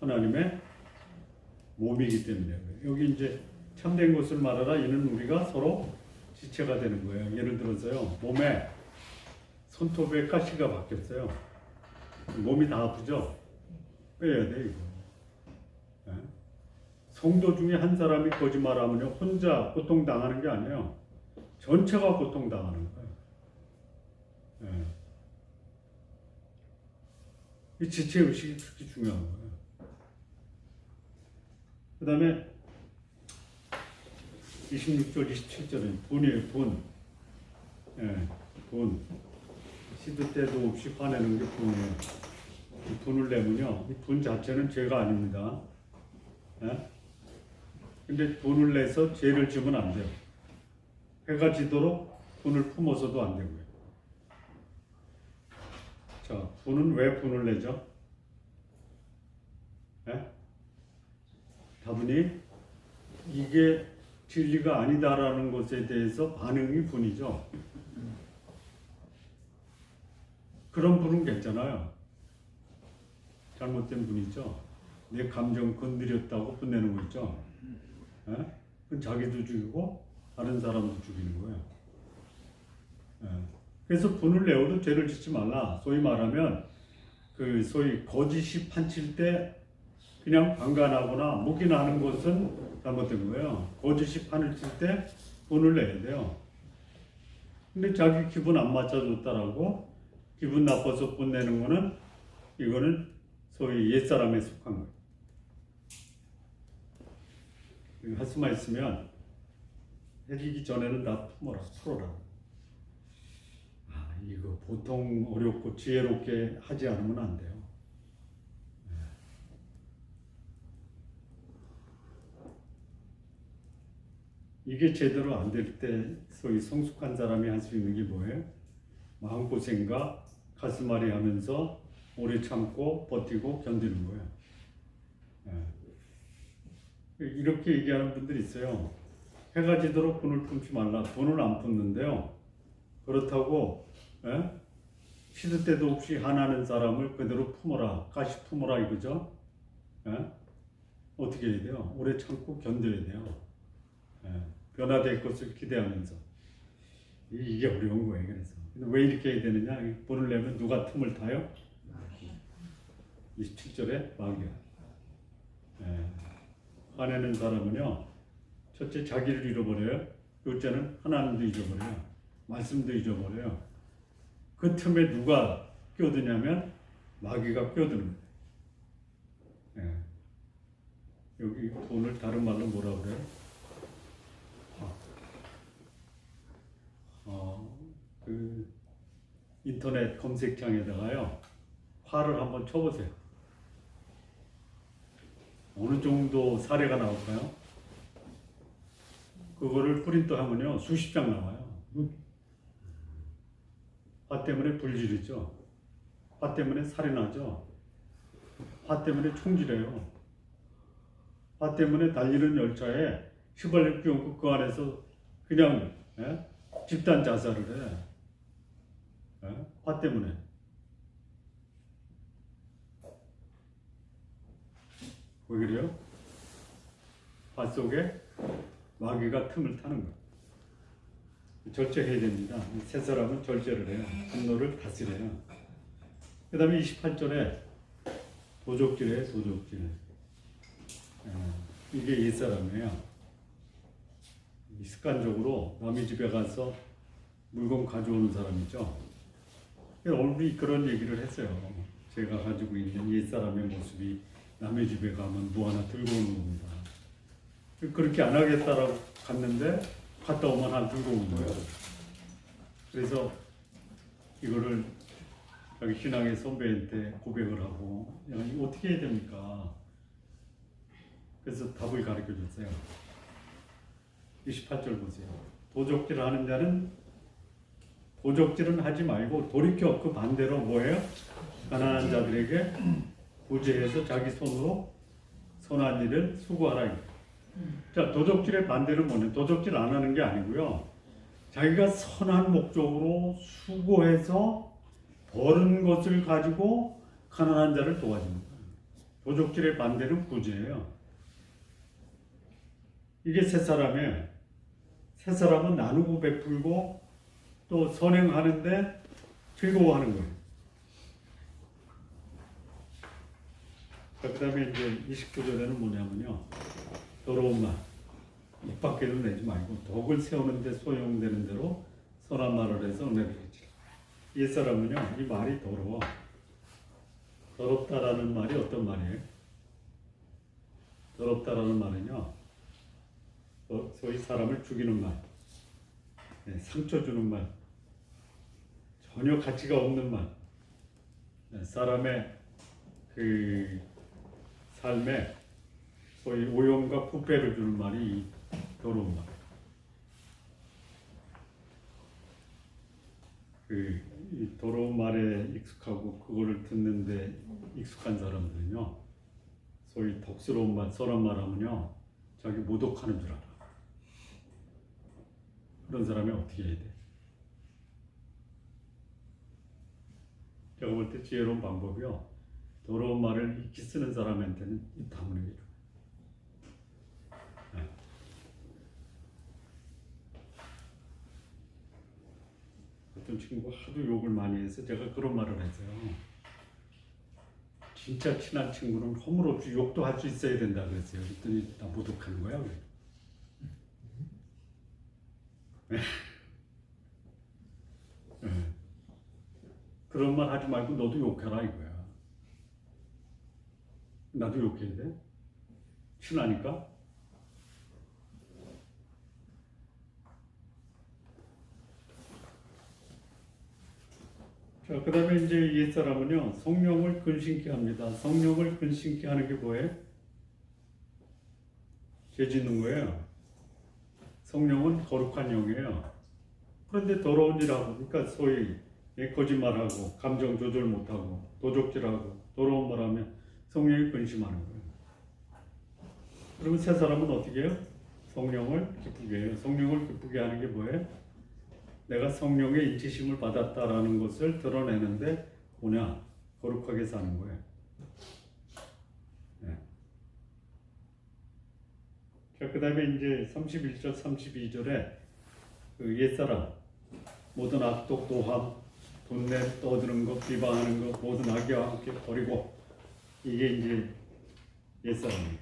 하나님의 몸이기 때문에. 여기 이제 참된 것을 말하라. 이는 우리가 서로 지체가 되는 거예요. 예를 들어서요, 몸에 손톱에 가시가 박혔어요. 몸이 다 아프죠? 빼야 돼 이거. 예? 성도 중에 한 사람이 거짓말하면요 혼자 고통당하는 게 아니에요. 전체가 고통당하는 거예요. 예. 이 지체 의식이 특히 중요한 거예요. 그 다음에 26절, 27절은 분이에요. 분. 예, 분. 시도 때도 없이 화내는 게 분이에요. 이 분을 내면요, 이 분 자체는 죄가 아닙니다. 예? 근데 분을 내서 죄를 지으면 안 돼요. 해가 지도록 분을 품어서도 안 되고요. 자, 분은 왜 분을 내죠? 예? 다분히 이게 진리가 아니다라는 것에 대해서 반응이 분이죠. 그런 분은 괜찮아요. 잘못된 분이죠. 내 감정 건드렸다고 분내는 거 있죠. 예? 그건 자기도 죽이고 다른 사람도 죽이는 거예요. 예. 그래서 분을 내어도 죄를 짓지 말라. 소위 말하면 그 소위 거짓이 판칠 때 그냥 방관하거나 묵인하는 것은 잘못된 거예요. 거짓이 판을 칠 때 분을 내야 돼요. 근데 자기 기분 안 맞춰줬다라고 기분 나빠서 분 내는 거는 이거는 소위 옛사람에 속한 거예요. 할 수만 있으면 해지기 전에는 다 풀어라. 아, 이거 보통 어렵고 지혜롭게 하지 않으면 안 돼요. 이게 제대로 안 될 때 소위 성숙한 사람이 할 수 있는 게 뭐예요? 마음고생과 가슴앓이 하면서 오래 참고 버티고 견디는 거예요. 이렇게 얘기하는 분들이 있어요. 해가 지도록 분을 품지 말라. 분을 안 품는데요. 그렇다고 시도 때도 없이 화나는 사람을 그대로 품어라. 가시 품어라 이거죠. 어떻게 해야 돼요? 오래 참고 견뎌야 돼요. 변화될 것을 기대하면서. 이게 어려운 거예요. 그래서 근데 왜 이렇게 해야 되느냐? 분을 내면 누가 틈을 타요? 27절에 마귀야. 화내는 사람은요, 첫째 자기를 잃어버려요. 둘째는 하나님도 잊어버려요. 말씀도 잊어버려요. 그 틈에 누가 끼어드냐면 마귀가 끼어드는 거예요. 여기 돈을 다른 말로 뭐라 그래요? 그 인터넷 검색창에다가요, 화를 한번 쳐보세요. 어느 정도 사례가 나올까요? 그거를 프린트 하면요 수십 장 나와요. 화 때문에 불질이죠. 화 때문에 살인하죠. 화 때문에 총질해요. 화 때문에 달리는 열차에 휘발유 끼얹고 그 안에서 그냥 집단 자살을 해. 화 때문에. 왜 그래요? 화 속에 마귀가 틈을 타는 거예요. 절제해야 됩니다. 세 사람은 절제를 해요. 분노를 다스려요. 그 다음에 28절에 도적질이에요. 도적질. 이게 옛사람이에요. 습관적으로 남의 집에 가서 물건 가져오는 사람이죠. 얼굴이 그런 얘기를 했어요. 제가 가지고 있는 옛사람의 모습이 남의 집에 가면 뭐 하나 들고 오는 겁니다. 그렇게 안 하겠다라고 갔는데 갔다 오면 하나 들고 온 거예요. 그래서 이거를 자기 신앙의 선배한테 고백을 하고, 야, 이거 어떻게 해야 됩니까? 그래서 답을 가르쳐 줬어요. 28절 보세요. 도적질을 하는 자는 도적질은 하지 말고 돌이켜 그 반대로 뭐예요? 가난한 자들에게 구제해서 자기 손으로 선한 일을 수고하라. 자, 도적질의 반대는 뭐냐? 도적질 안 하는 게 아니고요. 자기가 선한 목적으로 수고해서 버는 것을 가지고 가난한 자를 도와주는 거예요. 도적질의 반대는 구제예요. 이게 세 사람이에요. 세 사람은 나누고 베풀고 또 선행하는데 즐거워하는 거예요. 그 다음에 이제 29절에는 뭐냐면요. 더러운 말. 입 밖에도 내지 말고 덕을 세우는데 소용되는 대로 선한 말을 해서 은혜를 주지. 옛사람은요. 이 말이 더러워. 더럽다라는 말이 어떤 말이에요? 더럽다라는 말은요. 소위 사람을 죽이는 말. 네, 상처 주는 말. 전혀 가치가 없는 말. 네, 사람의 그 삶에 소위 오염과 부패를 주는 말이 더러운 말. 이 더러운 말에 익숙하고 그거를 듣는데 익숙한 사람들은요, 소위 덕스러운 말, 선한 말 하면요, 자기 모독하는 줄 알아. 그런 사람이 어떻게 해야 돼? 제가 볼 때 지혜로운 방법이요, 더러운 말을 익히 쓰는 사람한테는 입 다무는 게 좋아요. 네. 어떤 친구가 하도 욕을 많이 해서 제가 그런 말을 했어요. 진짜 친한 친구는 허물없이 욕도 할 수 있어야 된다 그랬어요. 그랬더니 나 모독하는 거야. 그래. 네. 그런 말 하지 말고 너도 욕해라 이거야. 나도 욕해야 돼? 친하니까? 자, 그 다음에 이제 옛사람은요, 성령을 근심케 합니다. 성령을 근심케 하는 게 뭐예요? 죄 짓는 거예요. 성령은 거룩한 영이에요. 그런데 더러운 일 하고, 그러니까 소위 거짓말하고, 감정 조절 못하고, 도적질하고, 더러운 말 하면 성령이 근심하는 거예요. 그러면 새 사람은 어떻게 해요? 성령을 기쁘게 해요. 성령을 기쁘게 하는 게 뭐예요? 내가 성령의 인치심을 받았다라는 것을 드러내는데 뭐냐? 거룩하게 사는 거예요. 네. 자, 그 다음에 이제 31절, 32절에 그 옛사람, 모든 악독, 도함, 돈내, 떠드는 것, 비방하는 것, 모든 악의와 함께 버리고, 이게 이제 옛사람이에요.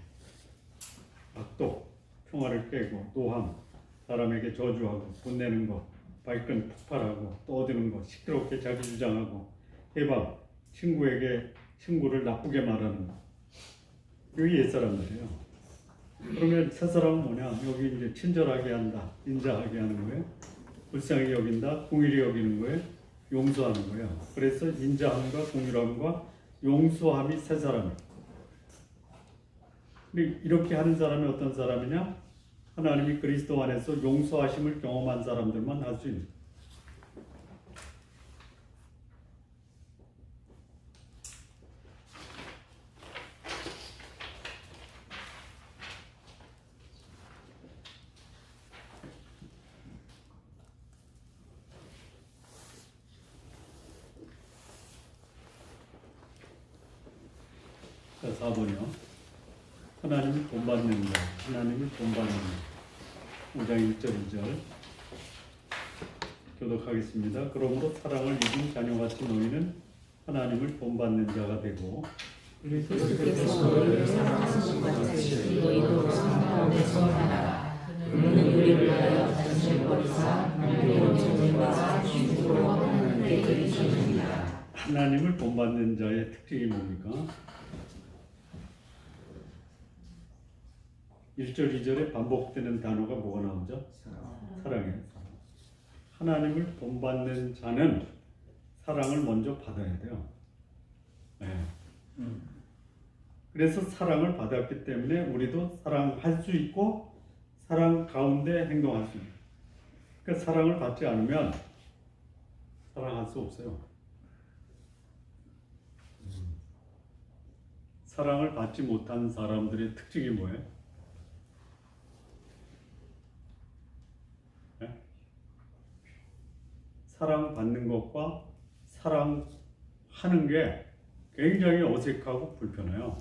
악독, 평화를 깨고, 도함, 사람에게 저주하고, 분내는 것, 발끈 폭발하고, 떠드는 것, 시끄럽게 자기 주장하고, 해방, 친구를 나쁘게 말하는 것. 여기 옛사람들이에요. 그러면 새 사람은 뭐냐? 여기 이제 친절하게 한다, 인자하게 하는 거예요. 불쌍히 여긴다, 공의히 여기는 거예요. 용서하는 거예요. 그래서 인자함과 공의함과 용서함이 새 사람이에요. 근데 이렇게 하는 사람이 어떤 사람이냐? 하나님이 그리스도 안에서 용서하심을 경험한 사람들만 할 수 있는. 자, 4번이요. 하나님이 본받는 자, 하나님이 본받는 자. 5장 1절 2절 교독하겠습니다. 그러므로 사랑을 입은 자녀같이 너희는 하나님을 본받는 자가 되고 그리스도께서 너희를 사랑하신 것 같이 너희도 성 가운데 성하라. 그는 우리를 위하여 자신을 버리사 우리의 원천과 중국으로 하나님께 이르시느니라. 하나님을 본받는 자의 특징이 뭡니까? 1절 2절에 반복되는 단어가 뭐가 나오죠? 사랑이에요. 하나님을 본받는 자는 사랑을 먼저 받아야 돼요. 네. 그래서 사랑을 받았기 때문에 우리도 사랑할 수 있고 사랑 가운데 행동할 수 있어요. 그러니까 사랑을 받지 않으면 사랑할 수 없어요. 사랑을 받지 못한 사람들의 특징이 뭐예요? 사랑받는 것과 사랑하는 게 굉장히 어색하고 불편해요.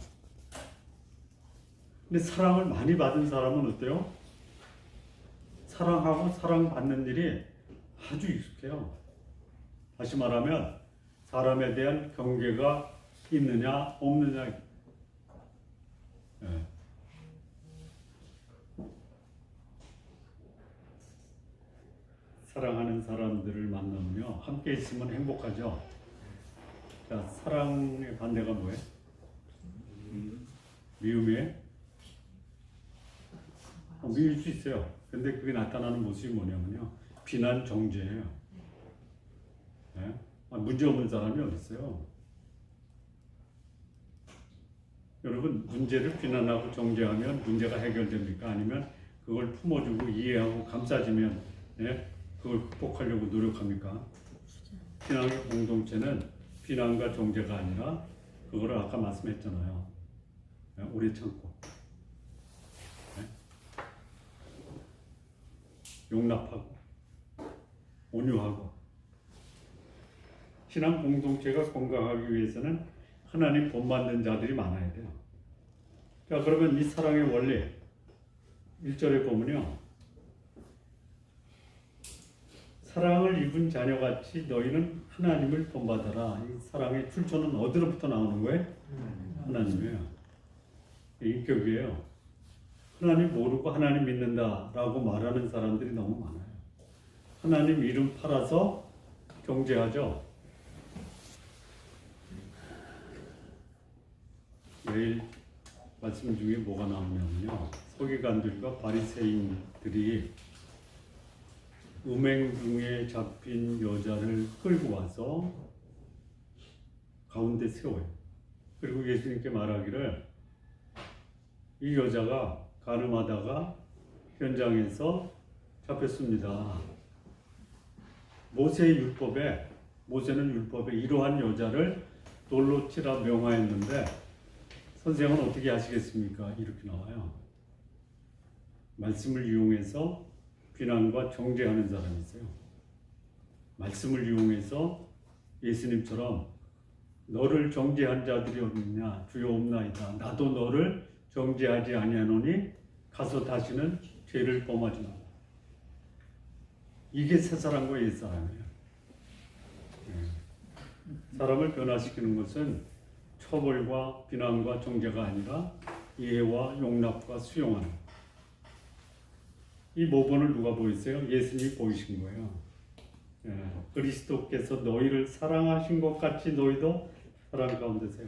근데 사랑을 많이 받은 사람은 어때요? 사랑하고 사랑받는 일이 아주 익숙해요. 다시 말하면 사람에 대한 경계가 있느냐 없느냐. 사랑하는 사람들을 만나면요, 함께 있으면 행복하죠. 자, 사랑의 반대가 뭐예요? 미움이에요? 미울 수 있어요. 근데 그게 나타나는 모습이 뭐냐면요, 비난, 정죄예요. 네? 문제 없는 사람이 어디 있어요? 여러분, 문제를 비난하고 정죄하면 문제가 해결됩니까? 아니면 그걸 품어주고 이해하고 감싸주면 그걸 극복하려고 노력합니까? 신앙의 공동체는 비난과 정죄가 아니라 그거를 아까 말씀했잖아요. 오래 참고 용납하고 온유하고. 신앙 공동체가 건강하기 위해서는 하나님 본받는 자들이 많아야 돼요. 자, 그러면 이 사랑의 원리 1절에 보면요, 사랑을 입은 자녀같이 너희는 하나님을 본받아라. 이 사랑의 출처는 어디로부터 나오는 거예요? 하나님이에요. 인격이에요. 하나님 모르고 하나님 믿는다라고 말하는 사람들이 너무 많아요. 하나님 이름 팔아서 정죄하죠. 매일 말씀 중에 뭐가 나오냐면요, 서기관들과 바리새인들이 음행 중에 잡힌 여자를 끌고 와서 가운데 세워요. 그리고 예수님께 말하기를, 이 여자가 가늠하다가 현장에서 잡혔습니다. 모세는 율법에 이러한 여자를 돌로 치라 명하였는데 선생은 어떻게 하시겠습니까? 이렇게 나와요. 말씀을 이용해서 비난과 정죄하는 사람이 있어요. 말씀을 이용해서 예수님처럼 너를 정죄한 자들이 어딨냐? 주여 없나이다. 나도 너를 정죄하지 아니하노니 가서 다시는 죄를 범하지 마라. 이게 새사람과 옛사람이에요. 사람을 변화시키는 것은 처벌과 비난과 정죄가 아니라 이해와 용납과 수용하는. 이 모본을 누가 보였어요? 예수님이 보이신 거예요. 그리스도께서 너희를 사랑하신 것 같이 너희도 사랑 가운데 세요.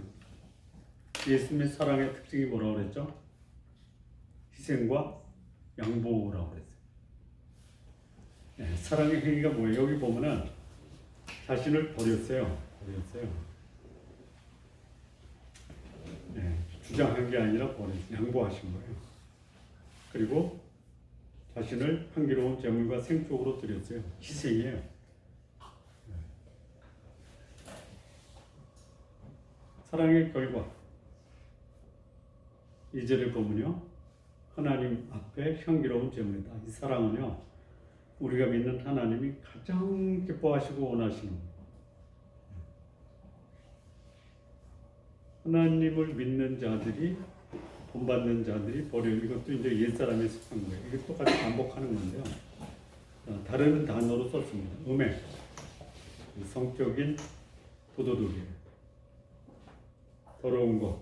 예수님의 사랑의 특징이 뭐라고 그랬죠? 희생과 양보라고 그랬어요. 사랑의 행위가 뭐예요? 여기 보면은 자신을 버렸어요. 주장한 게 아니라 버렸어요. 양보하신 거예요. 그리고 자신을 향기로운 제물과 생축으로 드렸어요. 희생이에요. 사랑의 결과 2절에 보면요, 하나님 앞에 향기로운 제물이다. 이 사랑은요, 우리가 믿는 하나님이 가장 기뻐하시고 원하시는 거예요. 하나님을 믿는 자들이, 본받는 자들이 버려요. 이것도 이제 옛사람에 속한 거예요. 이게 똑같이 반복하는 건데요. 다른 단어로 썼습니다. 음행, 성적인 부도덕이에요. 더러운 것,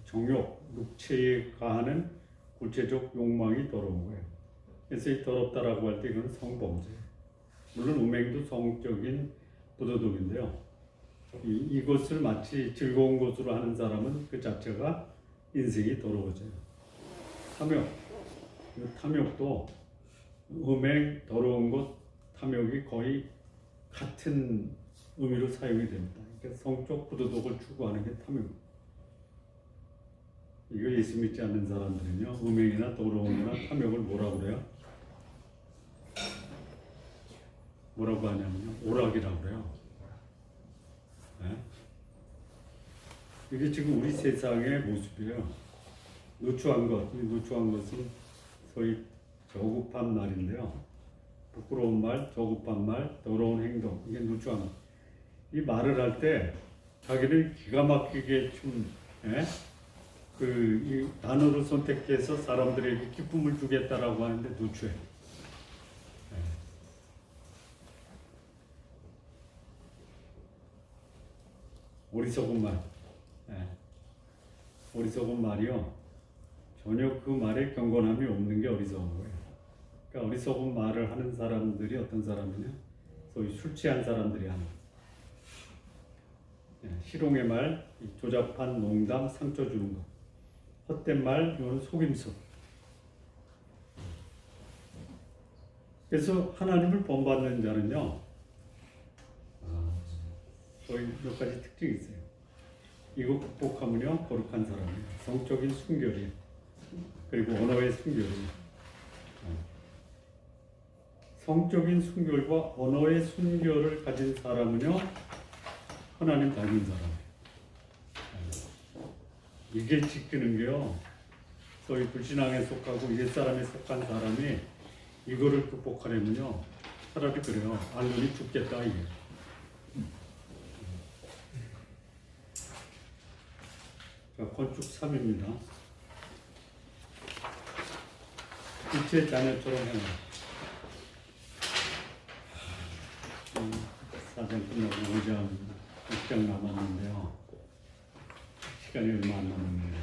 정욕, 육체에 가하는 구체적 욕망이 더러운 거예요. 그래서 이 더럽다라고 할 때 이건 성범죄예요. 물론 음행도 성적인 부도덕인데요. 이것을 마치 즐거운 것으로 하는 사람은 그 자체가 인생이 더러워져요. 탐욕도 음행, 더러운 것, 탐욕이 거의 같은 의미로 사용이 됩니다. 그러니까 성적 부도덕을 추구하는 게 탐욕. 이거 예수 믿지 않는 사람들은요, 음행이나 더러운 거나 탐욕을 뭐라고 그래요? 뭐라고 하냐면요, 오락이라고 그래요. 이게 지금 우리 세상의 모습이에요. 누추한 것은 소위 저급한 말인데요. 부끄러운 말, 저급한 말, 더러운 행동, 이게 누추한 것. 이 말을 할 때 자기를 기가 막히게 이 단어를 선택해서 사람들에게 기쁨을 주겠다라고 하는데 누추해. 어리석은 말. 어리석은 말이요, 전혀 그 말에 경건함이 없는 게 어리석은 거예요. 그러니까 어리석은 말을 하는 사람들이 어떤 사람이냐? 소위 술 취한 사람들이 하는 실용의 말, 조잡한 농담, 상처 주는 것. 헛된 말, 이건 속임수. 그래서 하나님을 본받는 자는요, 거의 몇 가지 특징이 있어요. 이거 극복하면요, 거룩한 사람이에요. 성적인 순결이에요. 그리고 언어의 순결이에요. 성적인 순결과 언어의 순결을 가진 사람은요, 하나님 닮은 사람이에요. 이게 지키는 게요, 소위 불신앙에 속하고 옛사람에 속한 사람이 이거를 극복하려면요, 차라리 그래요. 알론이 죽겠다, 이게. 자, 건축 3입니다. 빛의 자녀처럼 해라. 4장 끝나고 5장 남았는데요. 시간이 얼마 안 남았는데.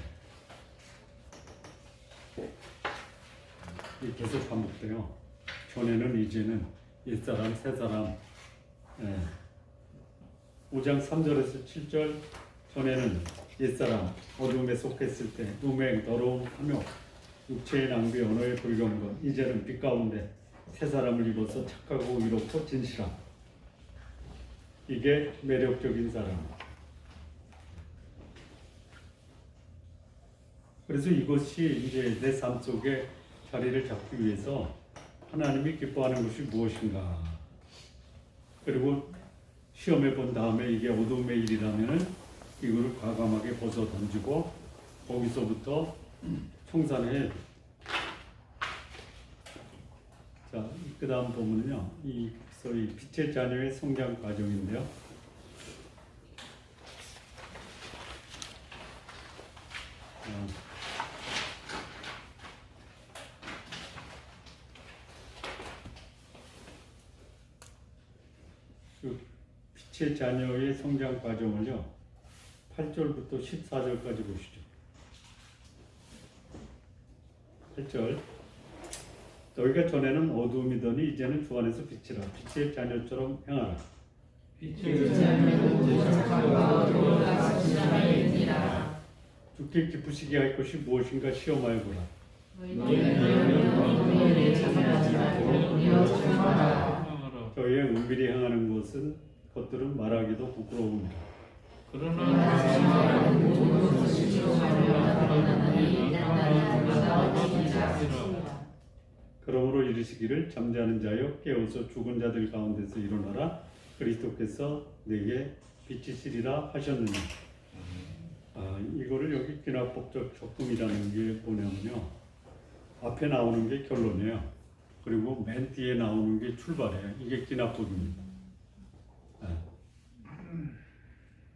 이 계속 반복돼요. 전에는 이제는 옛사람, 새사람. 5장 3절에서 7절 전에는 옛사람, 어둠에 속했을 때 음행, 더러움, 탐욕, 육체의 낭비, 언어의 불경건. 이제는 빛 가운데 새사람을 입어서 착하고 의롭고 진실함. 이게 매력적인 사람. 그래서 이것이 이제 내 삶 속에 자리를 잡기 위해서 하나님이 기뻐하는 것이 무엇인가. 그리고 시험해 본 다음에 이게 어둠의 일이라면은 이거를 과감하게 벗어 던지고 거기서부터 청산해. 자, 그 다음 보면은요, 이 소위 빛의 자녀의 성장 과정인데요. 그 빛의 자녀의 성장 과정을요, 8절부터 14절까지 보시죠. 8절. 너희가 전에는 어두움이더니 이제는 주 안에서 빛이라. 빛의 자녀처럼 행하라. 빛의 자녀는 착함과 어두움과 같은 자녀이니라. 주께 기쁘시게 할 것이 무엇인가 시험하여보라. 너희는 어둠에 참여하지 말고 이어 청하라. 저희의 은밀히 행하는 것들은 말하기도 부끄러움이라. 그러나 모든 것을 시험하며 드러나니 날마다 어찌자. 그러므로 이르시기를 잠자는 자여 깨어서 죽은 자들 가운데서 일어나라. 그리스도께서 내게 빛이시리라 하셨느니. 이거를 여기 귀납법적 적금이라는 게 뭐냐면요, 앞에 나오는 게 결론이에요. 그리고 맨 뒤에 나오는 게 출발이에요. 이게 귀납법입니다.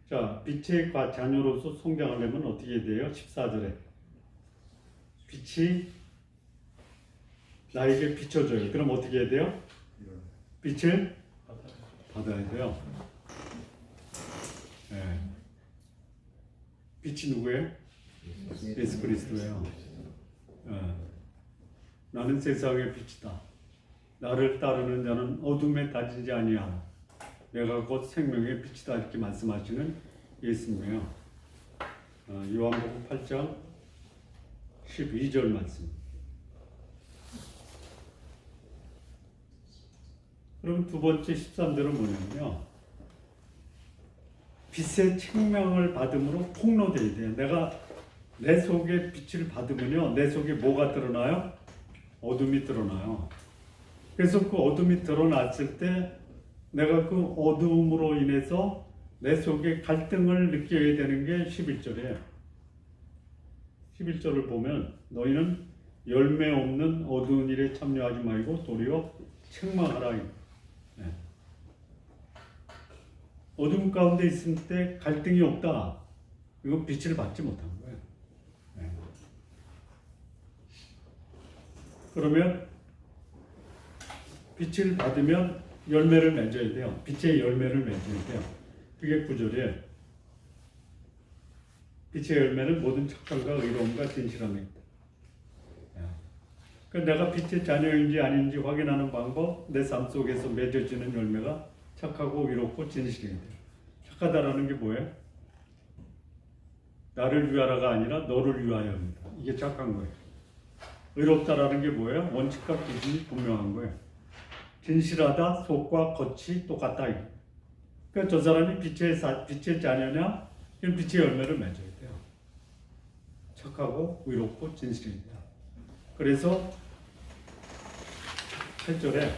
자, 빛의 자녀로서 성장하려면 어떻게 돼요? 14절에 빛이 나에게 비춰져요. 그럼 어떻게 해야 돼요? 빛을 받아야 돼요. 네. 빛이 누구예요? 예수 그리스도예요. 나는 세상의 빛이다. 나를 따르는 자는 어둠에 다지지 아니하고 내가 곧 생명의 빛이다. 이렇게 말씀하시는 예수님이에요. 요한복음 8장 12절 말씀. 그럼 두 번째 13절은 뭐냐면요, 빛의 책명을 받음으로 폭로돼야 돼요. 내가 내 속에 빛을 받으면요, 내 속에 뭐가 드러나요? 어둠이 드러나요. 그래서 그 어둠이 드러났을 때 내가 그 어둠으로 인해서 내 속에 갈등을 느껴야 되는 게 11절이에요. 11절을 보면 너희는 열매 없는 어두운 일에 참여하지 말고 도리어 책망하라. 네. 어둠 가운데 있을 때 갈등이 없다. 이건 빛을 받지 못한 거예요. 네. 그러면 빛을 받으면 열매를 맺어야 돼요. 빛의 열매를 맺어야 돼요. 그게 9절이에요. 빛의 열매는 모든 착함과 의로움과 진실함이 있다. 그 내가 빛의 자녀인지 아닌지 확인하는 방법, 내 삶 속에서 맺어지는 열매가 착하고 의롭고 진실이에요. 착하다라는 게 뭐예요? 나를 위하라가 아니라 너를 위하여입니다. 이게 착한 거예요. 의롭다라는 게 뭐예요? 원칙과 기준이 분명한 거예요. 진실하다, 속과 겉이 똑같다. 그러니까 저 사람이 빛의 자녀냐? 그럼 빛의 열매를 맺어야 돼요. 착하고 의롭고 진실입니다. 그래서 8절에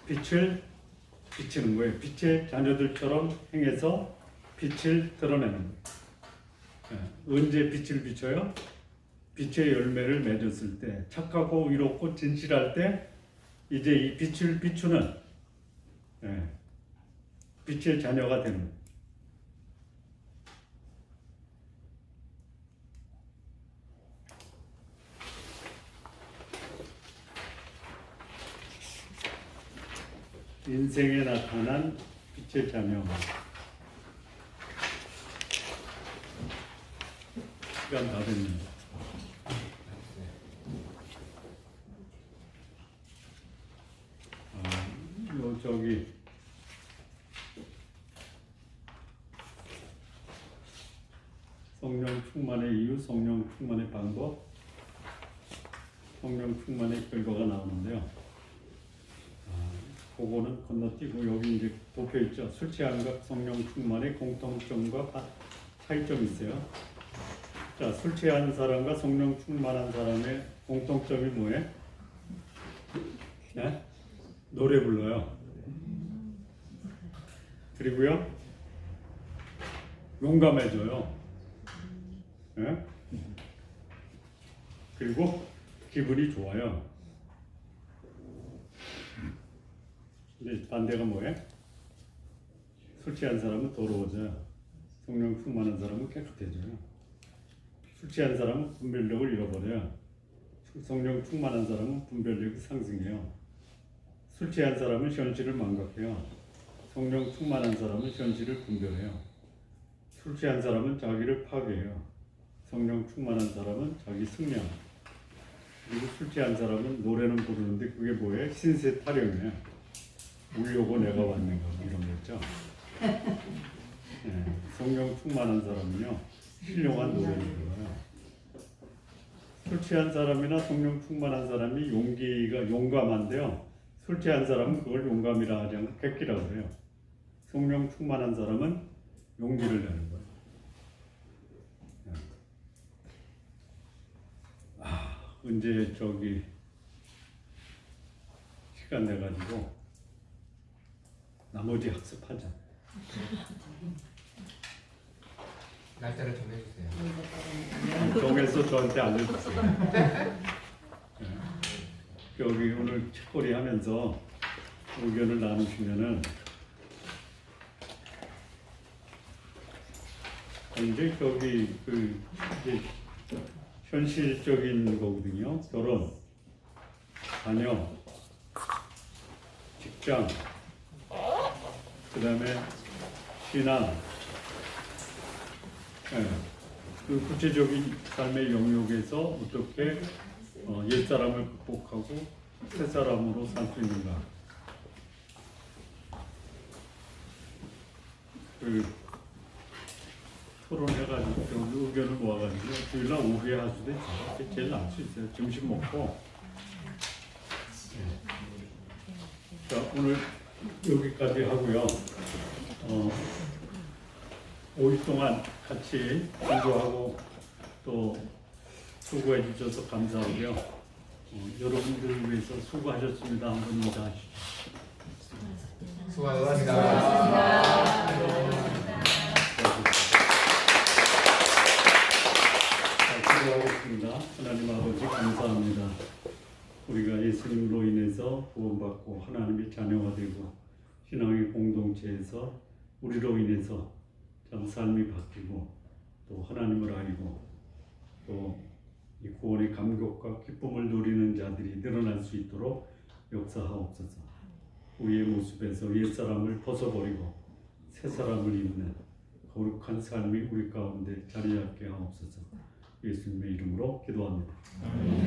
빛을 비치는 거예요. 빛의 자녀들처럼 행해서 빛을 드러내는 거예요. 언제 빛을 비춰요? 빛의 열매를 맺었을 때, 착하고 의롭고 진실할 때 이제 이 빛을 비추는 빛의 자녀가 되는 거예요. 인생에 나타난 빛의 자녀. 시간 다 됐네요. 저기 성령 충만의 이유, 성령 충만의 방법, 성령 충만의 결과가 나오는데요. 그거는 건너뛰고 여기 이제 도표 있죠. 술 취함과 성령 충만의 공통점과 차이점이 있어요. 자, 술 취한 사람과 성령 충만한 사람의 공통점이 뭐예요? 네? 노래 불러요. 그리고요, 용감해져요. 네? 그리고 기분이 좋아요. 근데 반대가 뭐예요? 술 취한 사람은 더러워져요. 성령 충만한 사람은 깨끗해져요. 술 취한 사람은 분별력을 잃어버려요. 성령 충만한 사람은 분별력이 상승해요. 술 취한 사람은 현실을 망각해요. 성령 충만한 사람은 현실을 분별해요. 술 취한 사람은 자기를 파괴해요. 성령 충만한 사람은 자기 승리해요. 그리고 술 취한 사람은 노래는 부르는데 그게 뭐예요? 신세 타령이에요. 울려고 내가 왔는가 뭐 이런 거 있죠. 네, 성령 충만한 사람은요, 훌륭한 노래를 불러요. 술 취한 사람이나 성령 충만한 사람이 용감한데요. 술 취한 사람은 그걸 용감이라 하지 않고 객기라고 그래요. 성령 충만한 사람은 용기를 내는 거예요. 언제 저기 시간 내가지고 나머지 학습하자. 날짜를 정해주세요. 정해서 저한테 알려주세요. 네. 여기 오늘 책거리 하면서 의견을 나누시면은 이제 저기 이제 현실적인 거거든요. 결혼, 자녀, 직장, 그 다음에 신앙, 그 구체적인 삶의 영역에서 어떻게 옛사람을 극복하고 새사람으로 살 수 있는가. 토론해가지고 의견을 모아가지고 주일날 오후에 할 수도 있어요. 그게 제일 나을 수 있어요. 점심 먹고. 자, 오늘 여기까지 하고요. 5일 동안 같이 공부하고 또 수고해 주셔서 감사하고요. 여러분들을 위해서 수고하셨습니다. 한번 인사하시죠. 수고하셨습니다. 기도하겠습니다. 하나님 아버지 감사합니다. 우리가 예수님으로 인해서 구원받고 하나님의 자녀가 되고 신앙의 공동체에서 우리로 인해서 참 삶이 바뀌고 또 하나님을 알고 또 이 구원의 감격과 기쁨을 누리는 자들이 늘어날 수 있도록 역사하옵소서. 우리의 모습에서 옛사람을 벗어버리고 새사람을 입는 거룩한 삶이 우리 가운데 자리 잡게 하옵소서. 예수님의 이름으로 기도합니다. 아멘.